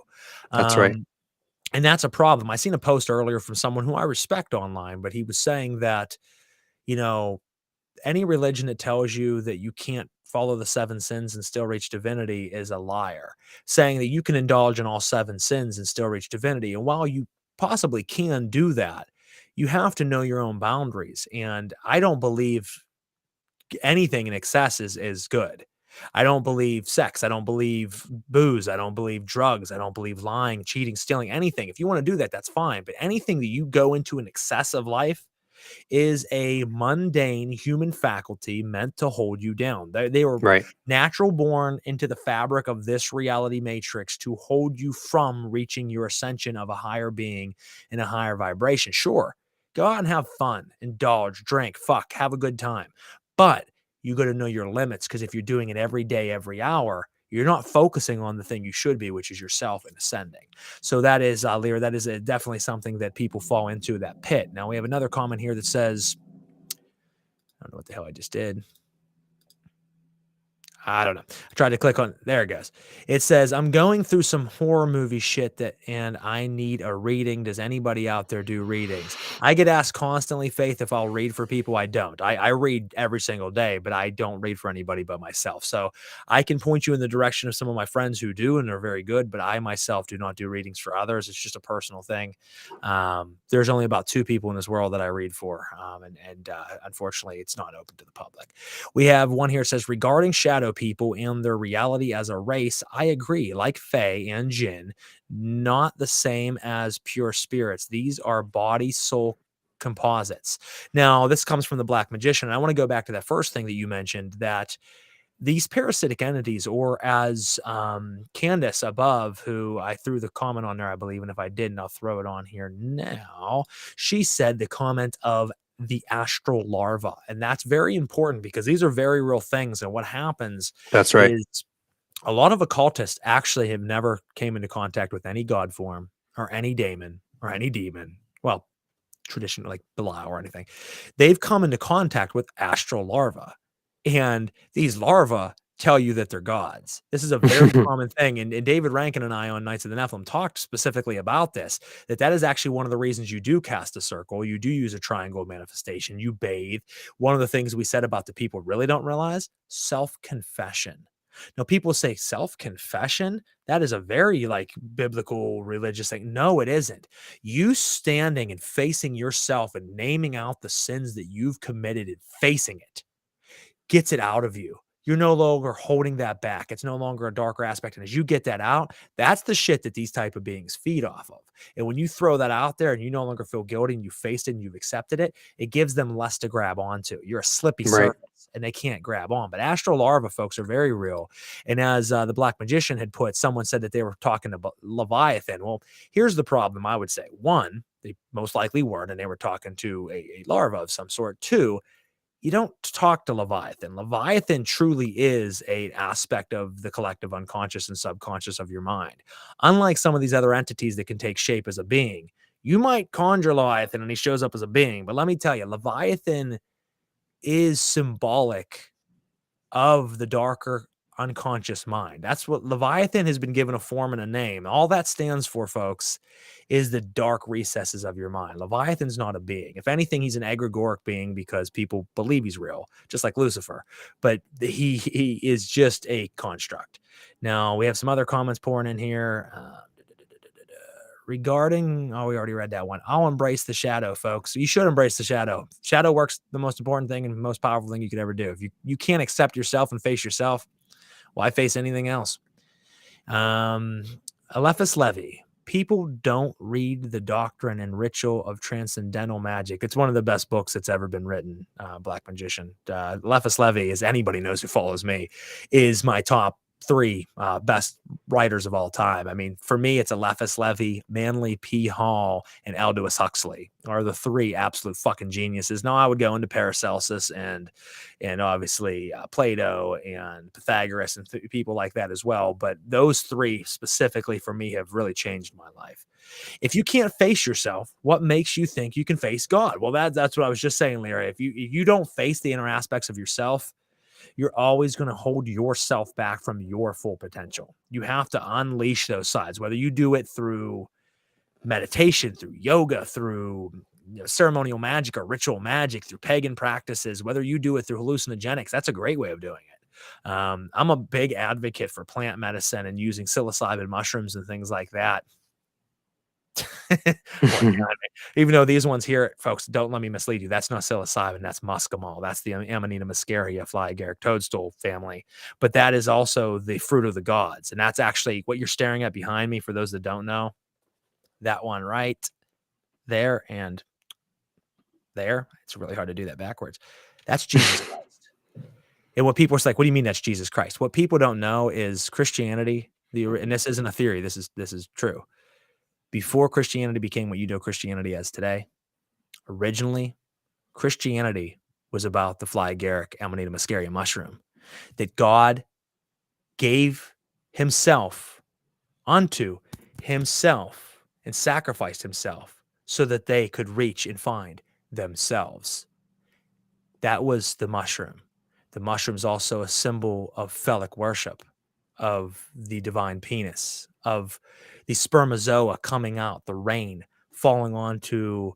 That's right. And that's a problem. I seen a post earlier from someone who I respect online, but he was saying that, you know, any religion that tells you that you can't follow the 7 sins and still reach divinity is a liar, saying that you can indulge in all 7 sins and still reach divinity. And while you possibly can do that, you have to know your own boundaries. And I don't believe anything in excess is good. I don't believe sex. I don't believe booze. I don't believe drugs. I don't believe lying, cheating, stealing, anything. If you want to do that, that's fine. But anything that you go into an excess of life is a mundane human faculty meant to hold you down. They were Right. natural born into the fabric of this reality matrix to hold you from reaching your ascension of a higher being in a higher vibration. Sure, go out and have fun, indulge, drink, fuck, have a good time. But you got to know your limits, because if you're doing it every day, every hour, you're not focusing on the thing you should be, which is yourself and ascending. So that is, Lear, that is definitely something that people fall into, that pit. Now we have another comment here that says, I don't know what the hell I just did. I don't know. I tried to click on, there it goes. It says, I'm going through some horror movie shit and I need a reading. Does anybody out there do readings? I get asked constantly, Faith, if I'll read for people. I don't. I read every single day, but I don't read for anybody but myself. So I can point you in the direction of some of my friends who do and are very good, but I myself do not do readings for others. It's just a personal thing. There's only about 2 people in this world that I read for. And unfortunately, it's not open to the public. We have one here that says, regarding shadow people and their reality as a race, I agree. Like Fae and Jinn, not the same as pure spirits. These are body soul composites. Now, this comes from the Black Magician. And I want to go back to that first thing that you mentioned, that these parasitic entities, or as Candace above, who I threw the comment on there, I believe, and if I didn't, I'll throw it on here now. She said the comment of the astral larva. And that's very important, because these are very real things. And what happens That's right. is a lot of occultists actually have never came into contact with any god form or any daemon or any demon. Well, traditionally like Belial or anything. They've come into contact with astral larvae. And these larvae tell you that they're gods. This is a very common thing. And David Rankin and I on Knights of the Nephilim talked specifically about this, that is actually one of the reasons you do cast a circle. You do use a triangle manifestation. You bathe. One of the things we said about the people really don't realize, self-confession. Now, people say self-confession, that is a very like biblical religious thing. No, it isn't. You standing and facing yourself and naming out the sins that you've committed and facing it gets it out of you. You're no longer holding that back. It's no longer a darker aspect. And as you get that out, that's the shit that these type of beings feed off of. And when you throw that out there and you no longer feel guilty and you faced it and you've accepted it, it gives them less to grab onto. You're a slippy surface and they can't grab on. But astral larva folks are very real. And as the Black Magician had put, someone said that they were talking about Leviathan. Well, here's the problem, I would say. 1, they most likely weren't, and they were talking to a larva of some sort. 2, you don't talk to Leviathan. Leviathan truly is an aspect of the collective unconscious and subconscious of your mind. Unlike some of these other entities that can take shape as a being, you might conjure Leviathan and he shows up as a being. But let me tell you, Leviathan is symbolic of the darker unconscious mind. That's what Leviathan has been given, a form and a name. All that stands for, folks, is the dark recesses of your mind. Leviathan's not a being. If anything, he's an egregoric being because people believe he's real, just like Lucifer. But he is just a construct. Now, we have some other comments pouring in here. Regarding, we already read that one. I'll embrace the shadow, folks. You should embrace the shadow. Shadow work's the most important thing and most powerful thing you could ever do. If you can't accept yourself and face yourself, why face anything else? Alephus Levy. People don't read The Doctrine and Ritual of Transcendental Magic. It's one of the best books that's ever been written, Black Magician. Alephus Levy, as anybody knows who follows me, is my top 3 best writers of all time. I mean, for me, it's Alephus Levy, Manly P. Hall, and Aldous Huxley are the 3 absolute fucking geniuses. Now, I would go into Paracelsus and obviously Plato and Pythagoras and people like that as well. But those 3 specifically for me have really changed my life. If you can't face yourself, what makes you think you can face God? Well, that's what I was just saying, Larry. If you don't face the inner aspects of yourself, you're always going to hold yourself back from your full potential. You have to unleash those sides, whether you do it through meditation, through yoga, through ceremonial magic or ritual magic, through pagan practices, whether you do it through hallucinogenics. That's a great way of doing it. I'm a big advocate for plant medicine and using psilocybin mushrooms and things like that. Even though these ones here, folks, don't let me mislead you. That's not psilocybin. That's muscimol. That's the Amanita muscaria fly agaric toadstool family. But that is also the fruit of the gods. And that's actually what you're staring at behind me. For those that don't know, that one right there and there. It's really hard to do that backwards. That's Jesus Christ. And what people are like, what do you mean that's Jesus Christ? What people don't know is Christianity. And this isn't a theory. This is true. Before Christianity became what you know Christianity as today, originally, Christianity was about the fly agaric Amanita muscaria mushroom that God gave himself unto himself and sacrificed himself so that they could reach and find themselves. That was the mushroom. The mushroom's also a symbol of phallic worship, of the divine penis, of the spermazoa coming out, the rain falling onto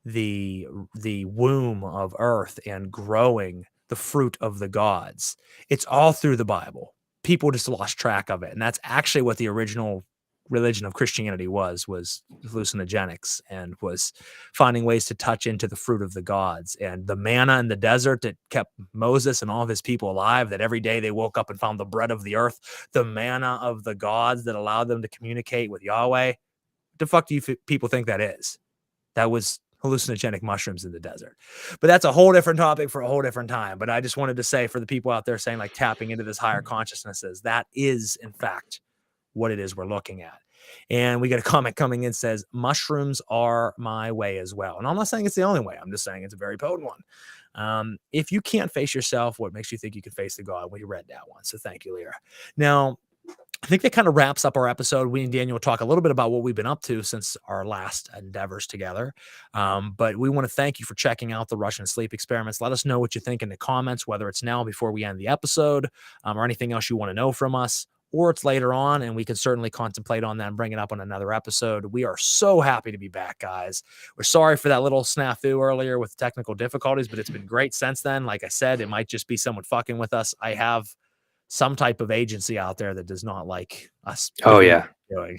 the womb of earth and growing the fruit of the gods. It's all through the Bible. People just lost track of it. And that's actually what the original religion of Christianity was hallucinogenics, and was finding ways to touch into the fruit of the gods. And the manna in the desert that kept Moses and all of his people alive, that every day they woke up and found the bread of the earth, the manna of the gods that allowed them to communicate with Yahweh. What the fuck do you people think that is? That was hallucinogenic mushrooms in the desert. But that's a whole different topic for a whole different time. But I just wanted to say, for the people out there saying like tapping into this higher consciousnesses, that is in fact what it is we're looking at. And we got a comment coming in, says mushrooms are my way as well. And I'm not saying it's the only way. I'm just saying it's a very potent one. If you can't face yourself, what makes you think you can face the God? We read that one. So thank you, Lyra. Now, I think that kind of wraps up our episode. We and Daniel will talk a little bit about what we've been up to since our last endeavors together. But we want to thank you for checking out the Russian Sleep experiments. Let us know what you think in the comments, whether it's now before we end the episode, or anything else you want to know from us, or it's later on, and we can certainly contemplate on that and bring it up on another episode. We are so happy to be back, guys. We're sorry for that little snafu earlier with technical difficulties, but it's been great since then. Like I said, it might just be someone fucking with us. I have some type of agency out there that does not like us. Oh yeah. Doing.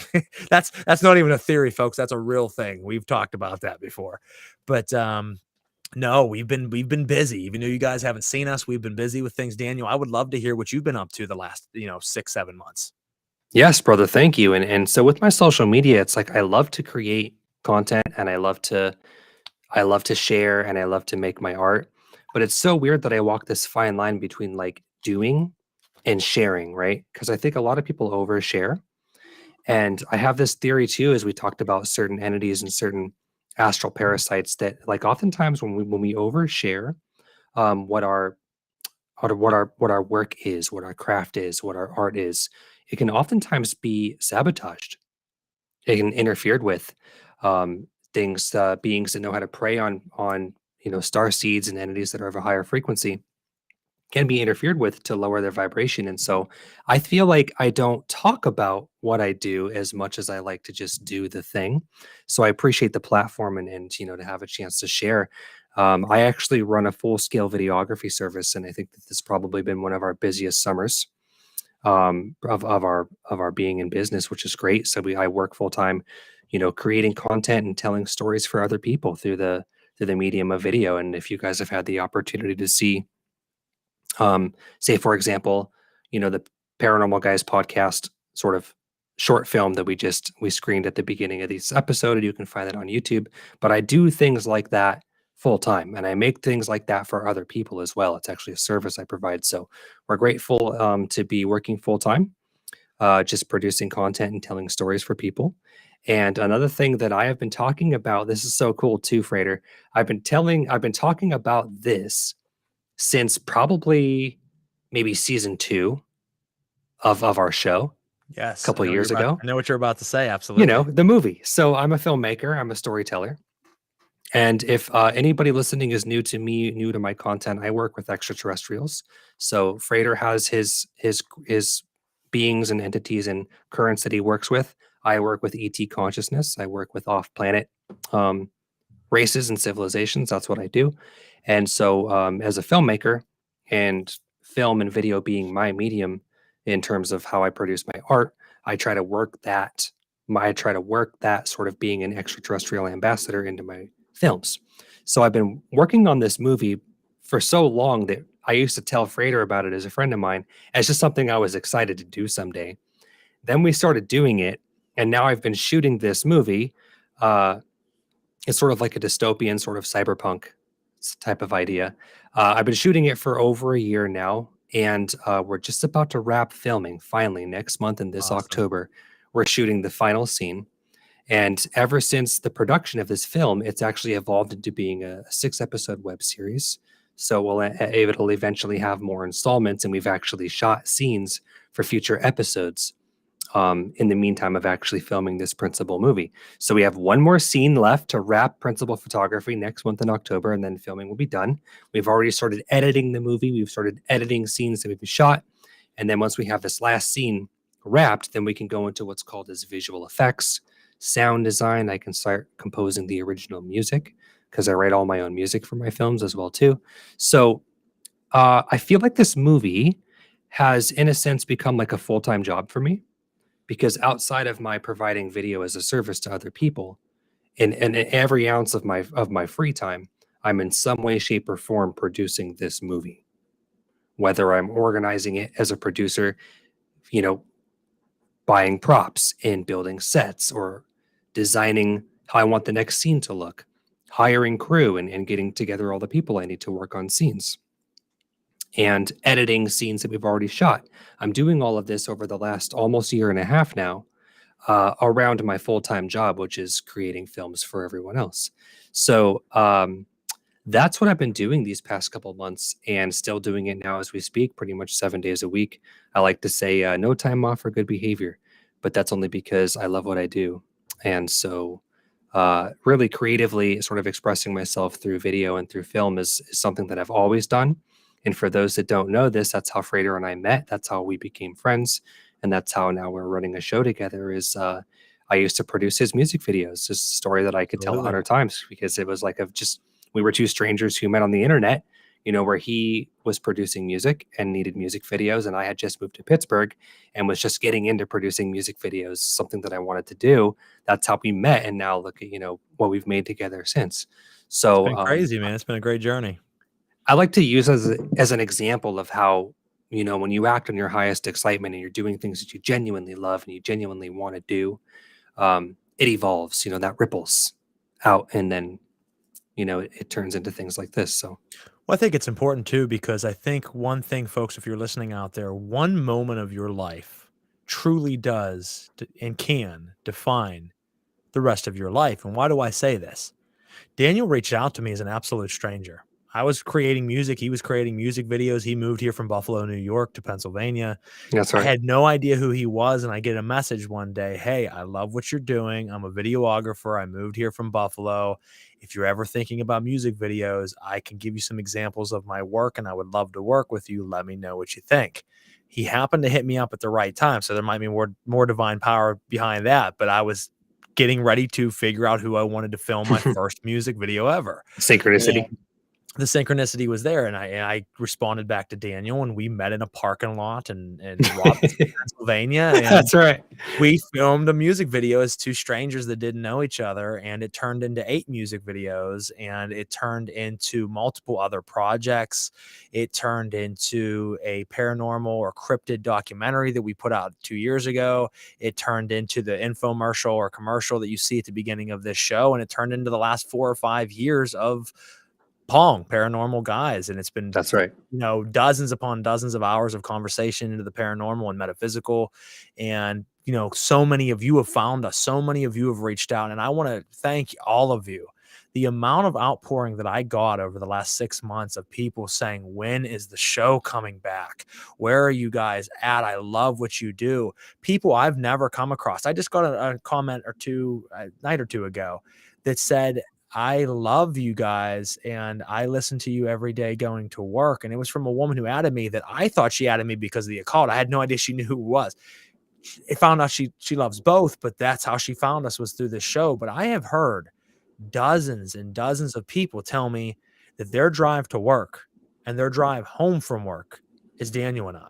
That's not even a theory, folks. That's a real thing. We've talked about that before. But no, we've been busy. Even though you guys haven't seen us, we've been busy with things. Daniel, I would love to hear what you've been up to the last 6-7 months. Yes, brother. Thank you. And so with my social media, it's like I love to create content, and I love to share, and I love to make my art. But it's so weird that I walk this fine line between like doing and sharing, right? Because I think a lot of people overshare. And I have this theory too, as we talked about certain entities and certain astral parasites, that like oftentimes when we overshare what our work is, what our craft is, what our art is, it can oftentimes be sabotaged. It can interfered with beings that know how to prey on star seeds and entities that are of a higher frequency. can be interfered with to lower their vibration. And so I feel like I don't talk about what I do as much as I like to just do the thing. So I appreciate the platform and to have a chance to share. I actually run a full scale videography service, and I think that this has probably been one of our busiest summers of our being in business, which is great. So I work full time, creating content and telling stories for other people through the medium of video. And if you guys have had the opportunity to see, say for example, the Paranormal Guys podcast sort of short film that we screened at the beginning of this episode, and you can find that on YouTube. But I do things like that full time, and I make things like that for other people as well. It's actually a service I provide. So we're grateful to be working full time, just producing content and telling stories for people. And another thing that I have been talking about, this is so cool too, Frater. I've been talking about this since probably maybe season 2 of our show. Yes, a couple of years ago. I know what you're about to say. Absolutely. The movie. So I'm a filmmaker, I'm a storyteller. And if anybody listening is new to me, new to my content, I work with extraterrestrials. So Frater has his beings and entities and currents that he works with. I work with ET consciousness. I work with off-planet races and civilizations. That's what I do. And so as a filmmaker, and film and video being my medium in terms of how I produce my art, I try to work that sort of being an extraterrestrial ambassador into my films. So I've been working on this movie for so long that I used to tell Frater about it as a friend of mine as just something I was excited to do someday. Then we started doing it, and now I've been shooting this movie. It's sort of like a dystopian sort of cyberpunk type of idea. I've been shooting it for over a year now, and we're just about to wrap filming finally next month in this October. We're shooting the final scene. And ever since the production of this film, it's actually evolved into being a 6-episode web series. So it'll eventually have more installments, and we've actually shot scenes for future episodes in the meantime of actually filming this principal movie. So we have one more scene left to wrap principal photography next month in October, and then filming will be done. We've already started editing the movie. We've started editing scenes that we've shot. And then once we have this last scene wrapped, then we can go into what's called as visual effects, sound design. I can start composing the original music because I write all my own music for my films as well too. So I feel like this movie has, in a sense, become like a full-time job for me, because outside of my providing video as a service to other people, in every ounce of my free time, I'm in some way, shape, or form producing this movie. Whether I'm organizing it as a producer, buying props and building sets, or designing how I want the next scene to look, hiring crew and getting together all the people I need to work on scenes, and editing scenes that we've already shot. I'm doing all of this over the last almost year and a half now, around my full-time job, which is creating films for everyone else. So that's what I've been doing these past couple of months, and still doing it now as we speak, pretty much 7 days a week. I like to say no time off for good behavior, but that's only because I love what I do. And so really creatively sort of expressing myself through video and through film is something that I've always done. And for those that don't know this, that's how Frater and I met. That's how we became friends. And that's how now we're running a show together. I used to produce his music videos. It's a story that I could tell 100 times, because it was like we were two strangers who met on the internet, where he was producing music and needed music videos. And I had just moved to Pittsburgh and was just getting into producing music videos, something that I wanted to do. That's how we met. And now look at, what we've made together since. So it's been crazy, man. It's been a great journey. I like to use as an example of how, when you act on your highest excitement and you're doing things that you genuinely love and you genuinely want to do, it evolves, that ripples out, and then, it turns into things like this. So, well, I think it's important too, because I think one thing, folks, if you're listening out there, one moment of your life truly does and can define the rest of your life. And why do I say this? Daniel reached out to me as an absolute stranger. I was creating music. He was creating music videos. He moved here from Buffalo, New York to Pennsylvania. That's I right. had no idea who he was, and I get a message one day, "Hey, I love what you're doing. I'm a videographer. I moved here from Buffalo. If you're ever thinking about music videos, I can give you some examples of my work, and I would love to work with you. Let me know what you think." He happened to hit me up at the right time, so there might be more divine power behind that, but I was getting ready to figure out who I wanted to film my first music video ever. Synchronicity. And the synchronicity was there, and I responded back to Daniel, and we met in a parking lot in Robinson, Pennsylvania, and That's right. we filmed a music video as two strangers that didn't know each other, and it turned into 8 music videos, and it turned into multiple other projects. It turned into a paranormal or cryptid documentary that we put out 2 years ago. It turned into the infomercial or commercial that you see at the beginning of this show, and it turned into the last 4 or 5 years of Pong, Paranormal Guys, and it's been, That's right. dozens upon dozens of hours of conversation into the paranormal and metaphysical. And, so many of you have found us. So many of you have reached out, and I want to thank all of you. The amount of outpouring that I got over the last 6 months of people saying, "When is the show coming back? Where are you guys at? I love what you do." People I've never come across. I just got a comment or two a night or two ago that said, "I love you guys, and I listen to you every day going to work." And it was from a woman who added me that I thought she added me because of the occult. I had no idea she knew who it was. I found out she loves both, but that's how she found us, was through this show. But I have heard dozens and dozens of people tell me that their drive to work and their drive home from work is Daniel and I.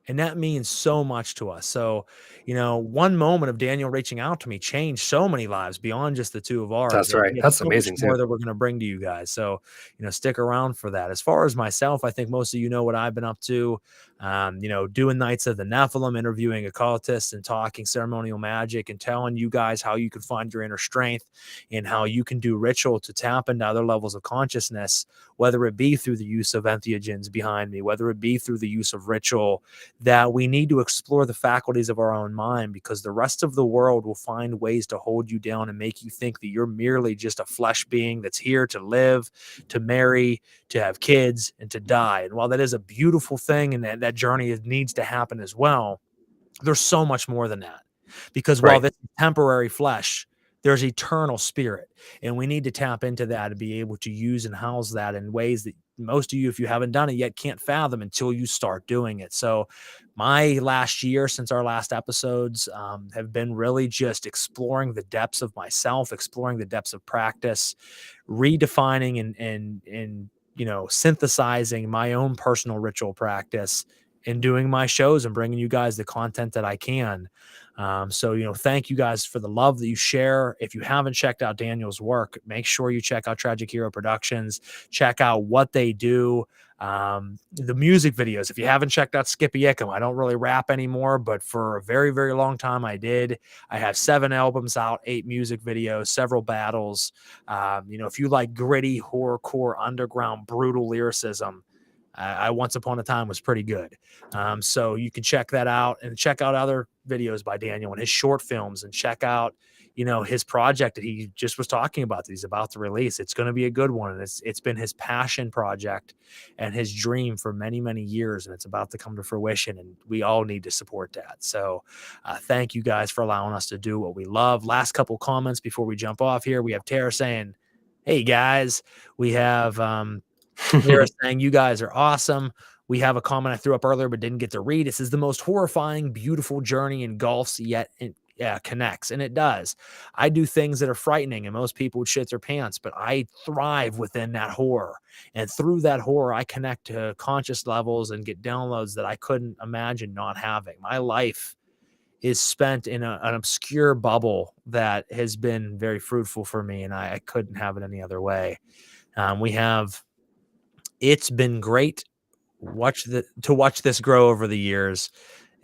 And that means so much to us. So, one moment of Daniel reaching out to me changed so many lives beyond just the two of ours. That's And right. we have That's so much amazing, more too. that we're going to bring to you guys. So, stick around for that. As far as myself, I think most of you know what I've been up to. Doing Nights of the Nephilim, interviewing occultists and talking ceremonial magic and telling you guys how you can find your inner strength and how you can do ritual to tap into other levels of consciousness, whether it be through the use of entheogens behind me, whether it be through the use of ritual, that we need to explore the faculties of our own mind, because the rest of the world will find ways to hold you down and make you think that you're merely just a flesh being that's here to live, to marry, to have kids, and to die. And while that is a beautiful thing, and that journey needs to happen as well, there's so much more than that. Because while Right. this is temporary flesh, there's eternal spirit, and we need to tap into that and be able to use and house that in ways that most of you, if you haven't done it yet, can't fathom until you start doing it. So my last year since our last episodes have been really just exploring the depths of myself, exploring the depths of practice, redefining and synthesizing my own personal ritual practice, and doing my shows and bringing you guys the content that I can. So thank you guys for the love that you share. If you haven't checked out Daniel's work, make sure you check out Tragic Hero Productions, check out what they do. The music videos, if you haven't checked out Skippy Ickham, I don't really rap anymore, but for a very, very long time I did. I have 7 albums out, 8 music videos, several battles. If you like gritty, horrorcore, underground, brutal lyricism, I Once Upon a Time was pretty good. So you can check that out and check out other videos by Daniel and his short films, and check out, his project that he just was talking about that he's about to release. It's going to be a good one. And it's been his passion project and his dream for many, many years. And it's about to come to fruition, and we all need to support that. So thank you guys for allowing us to do what we love. Last couple comments before we jump off here. We have Tara saying, "Hey guys," we have, Tara saying, "You guys are awesome." We have a comment I threw up earlier but didn't get to read. It says, "The most horrifying, beautiful journey engulfs yet connects." And it does. I do things that are frightening and most people would shit their pants, but I thrive within that horror. And through that horror, I connect to conscious levels and get downloads that I couldn't imagine not having. My life is spent in an obscure bubble that has been very fruitful for me, and I couldn't have it any other way. It's been great to watch this grow over the years.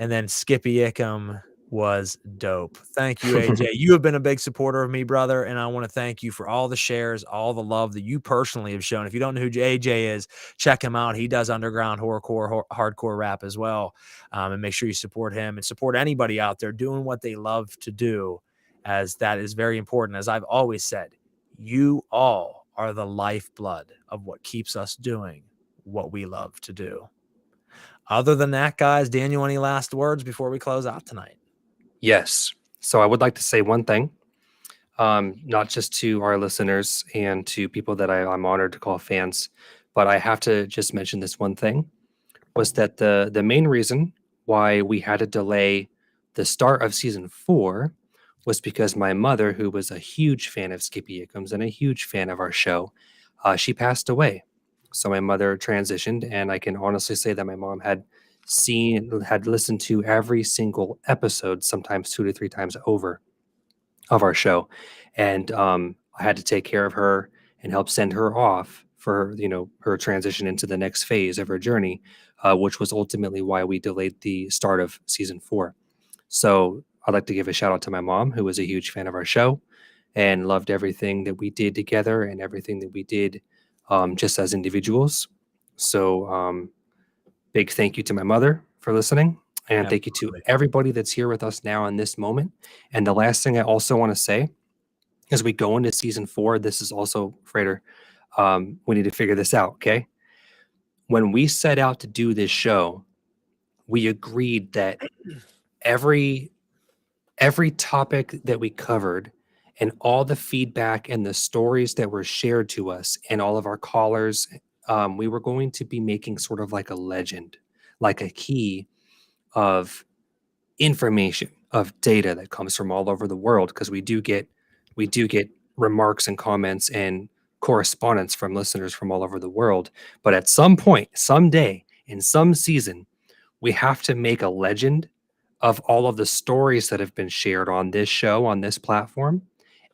And then Skippy Ickham was dope. Thank you, AJ. You have been a big supporter of me, brother, and I want to thank you for all the shares, all the love that you personally have shown. If you don't know who AJ is, check him out. He does underground horrorcore, hardcore rap as well. And make sure you support him and support anybody out there doing what they love to do, as that is very important. As I've always said, you all are the lifeblood of what keeps us doing what we love to do. Other than that, guys, Daniel, any last words before we close out tonight? Yes. So I would like to say one thing, not just to our listeners and to people that I'm honored to call fans, but I have to just mention this one thing, was that the main reason why we had to delay the start of season 4 was because my mother, who was a huge fan of Skippy Ickums and a huge fan of our show, she passed away. So my mother transitioned, and I can honestly say that my mom had listened to every single episode, sometimes 2 to 3 times over, of our show. And I had to take care of her and help send her off for her transition into the next phase of her journey, which was ultimately why we delayed the start of season 4. So I'd like to give a shout out to my mom, who was a huge fan of our show and loved everything that we did together and everything that we did just as individuals. So big thank you to my mother for listening. And thank you to everybody that's here with us now in this moment. And the last thing I also want to say, as we go into season 4, this is also, Frater, we need to figure this out, okay? When we set out to do this show, we agreed that every topic that we covered and all the feedback and the stories that were shared to us and all of our callers, we were going to be making sort of like a legend, like a key of information, of data that comes from all over the world, because we do get remarks and comments and correspondence from listeners from all over the world. But at some point, someday, in some season, we have to make a legend of all of the stories that have been shared on this show, on this platform,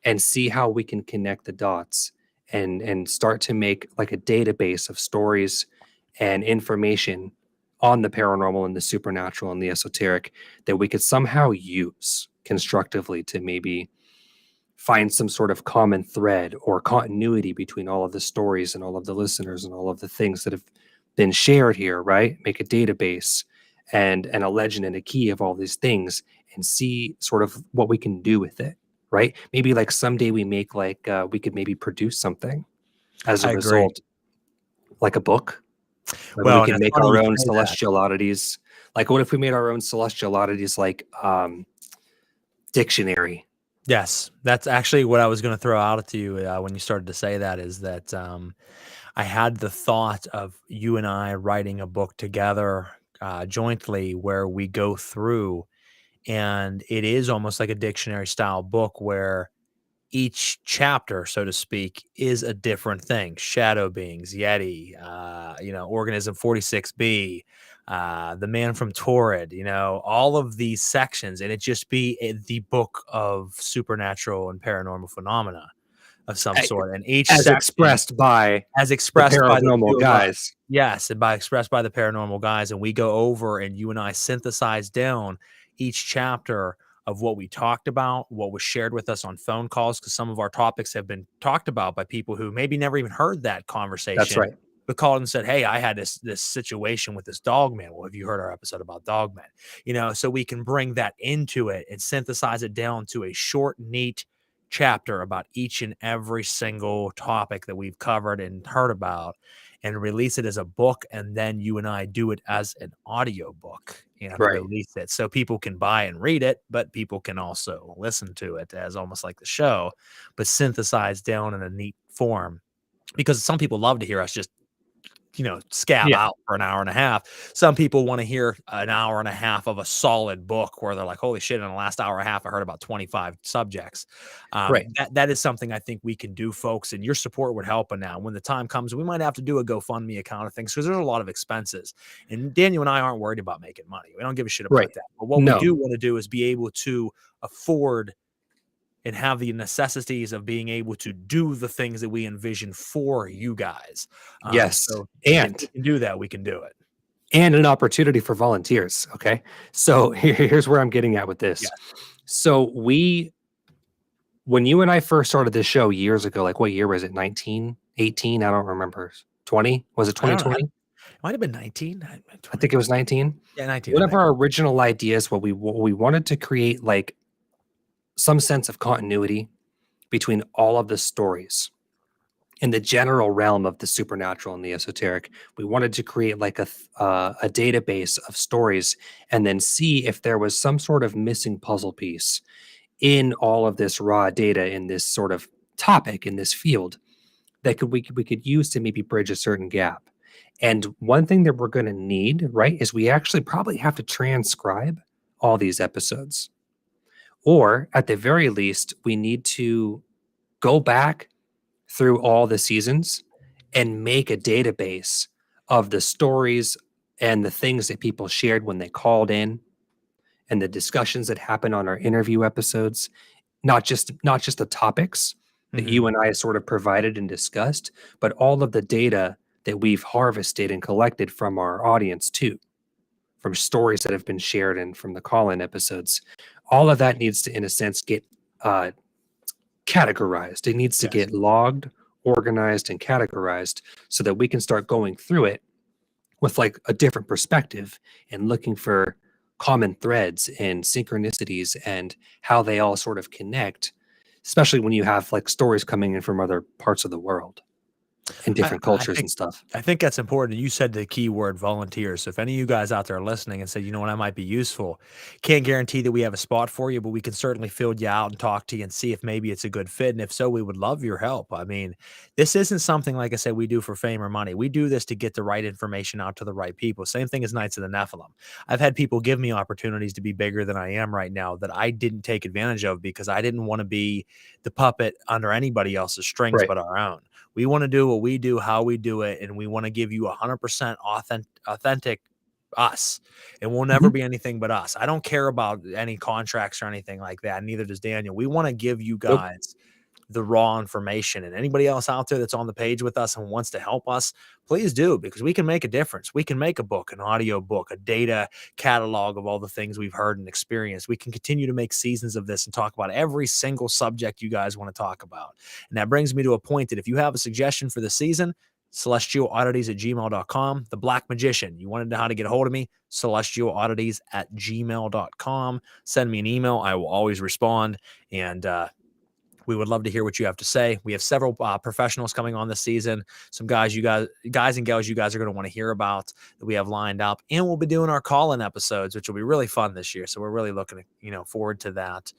and see how we can connect the dots and start to make like a database of stories and information on the paranormal and the supernatural and the esoteric that we could somehow use constructively to maybe find some sort of common thread or continuity between all of the stories and all of the listeners and all of the things that have been shared here, right? Make a database and a legend and a key of all these things and see sort of what we can do with it, right? Maybe like someday we make like, we could maybe produce something as a result, like a book. Well, we can make our own celestial oddities. Like, what if we made our own celestial oddities, like dictionary? Yes, that's actually what I was going to throw out to you when you started to say that, is that I had the thought of you and I writing a book together jointly where we go through, and it is almost like a dictionary style book where each chapter, so to speak, is a different thing. Shadow beings, Yeti, organism 46B, the man from Torrid, all of these sections, and it just be the book of supernatural and paranormal phenomena of some sort. And each as expressed by the PairOfNormal Guys. Yes, and expressed by the Paranormal Guys. And we go over and you and I synthesize down each chapter of what we talked about, what was shared with us on phone calls, because some of our topics have been talked about by people who maybe never even heard that conversation. That's right. But called and said, hey, I had this situation with this dogman. Well, have you heard our episode about dogmen? So we can bring that into it and synthesize it down to a short, neat chapter about each and every single topic that we've covered and heard about, and release it as a book. And then you and I do it as an audio book and release it so people can buy and read it, but people can also listen to it as almost like the show, but synthesized down in a neat form, because some people love to hear us just scab out for an hour and a half. Some people want to hear an hour and a half of a solid book where they're like, holy shit, in the last hour and a half, I heard about 25 subjects. That is something I think we can do, folks, and your support would help. And now when the time comes, we might have to do a GoFundMe account of things, because there's a lot of expenses. And Daniel and I aren't worried about making money. We don't give a shit about that. But what we do want to do is be able to afford and have the necessities of being able to do the things that we envision for you guys. So and if we can do that, we can do it. And an opportunity for volunteers. Okay. So here's where I'm getting at with this. Yeah. So when you and I first started this show years ago, like what year was it? 19, 18? I don't remember. 20? Was it 2020? It might have been 19. I think it was 19. Yeah, 19. One of our original ideas, what we wanted to create, like, some sense of continuity between all of the stories in the general realm of the supernatural and the esoteric. We wanted to create like a database of stories and then see if there was some sort of missing puzzle piece in all of this raw data in this sort of topic in this field that we could use to maybe bridge a certain gap. And one thing that we're going to need, right, is we actually probably have to transcribe all these episodes. Or at the very least, we need to go back through all the seasons and make a database of the stories and the things that people shared when they called in and the discussions that happened on our interview episodes, not just the topics that you and I sort of provided and discussed, but all of the data that we've harvested and collected from our audience too, from stories that have been shared and from the call-in episodes. All of that needs to, in a sense, get categorized. It needs to get logged, organized, and categorized so that we can start going through it with like a different perspective and looking for common threads and synchronicities and how they all sort of connect, especially when you have like stories coming in from other parts of the world and different cultures and stuff. I think that's important. You said the key word volunteers. So if any of you guys out there are listening and say, you know what, I might be useful, can't guarantee that we have a spot for you, but we can certainly field you out and talk to you and see if maybe it's a good fit. And if so, we would love your help. I mean, this isn't something, like I said, we do for fame or money. We do this to get the right information out to the right people. Same thing as Knights of the Nephilim. I've had people give me opportunities to be bigger than I am right now that I didn't take advantage of because I didn't want to be the puppet under anybody else's strings but our own. We want to do what we do, how we do it, and we want to give you 100% authentic us. It will never be anything but us. I don't care about any contracts or anything like that. Neither does Daniel. We want to give you guys the raw information, and anybody else out there that's on the page with us and wants to help us, please do, because we can make a difference. We can make a book, an audio book, a data catalog of all the things we've heard and experienced. We can continue to make seasons of this and talk about every single subject you guys want to talk about. And that brings me to a point that if you have a suggestion for the season, celestialoddities@gmail.com. The Black Magician, you want to know how to get a hold of me? celestialoddities@gmail.com. Send me an email. I will always respond. And we would love to hear what you have to say. We have several professionals coming on this season. Some guys and gals you guys are going to want to hear about that we have lined up. And we'll be doing our call-in episodes, which will be really fun this year. So we're really looking forward to that.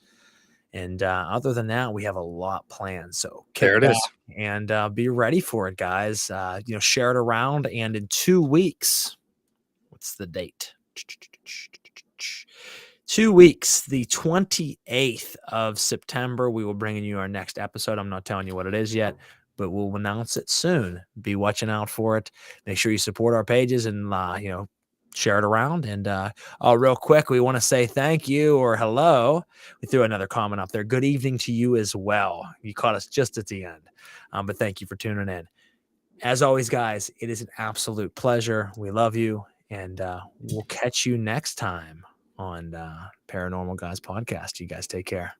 And other than that, we have a lot planned. So there it is. And be ready for it, guys. Share it around. And in 2 weeks, what's the date? 2 weeks, the 28th of September, we will bring you our next episode. I'm not telling you what it is yet, but we'll announce it soon. Be watching out for it. Make sure you support our pages and, share it around. And real quick, we want to say thank you or hello. We threw another comment up there. Good evening to you as well. You caught us just at the end. But thank you for tuning in. As always, guys, it is an absolute pleasure. We love you. And we'll catch you next time on Paranormal Guys podcast. You guys take care.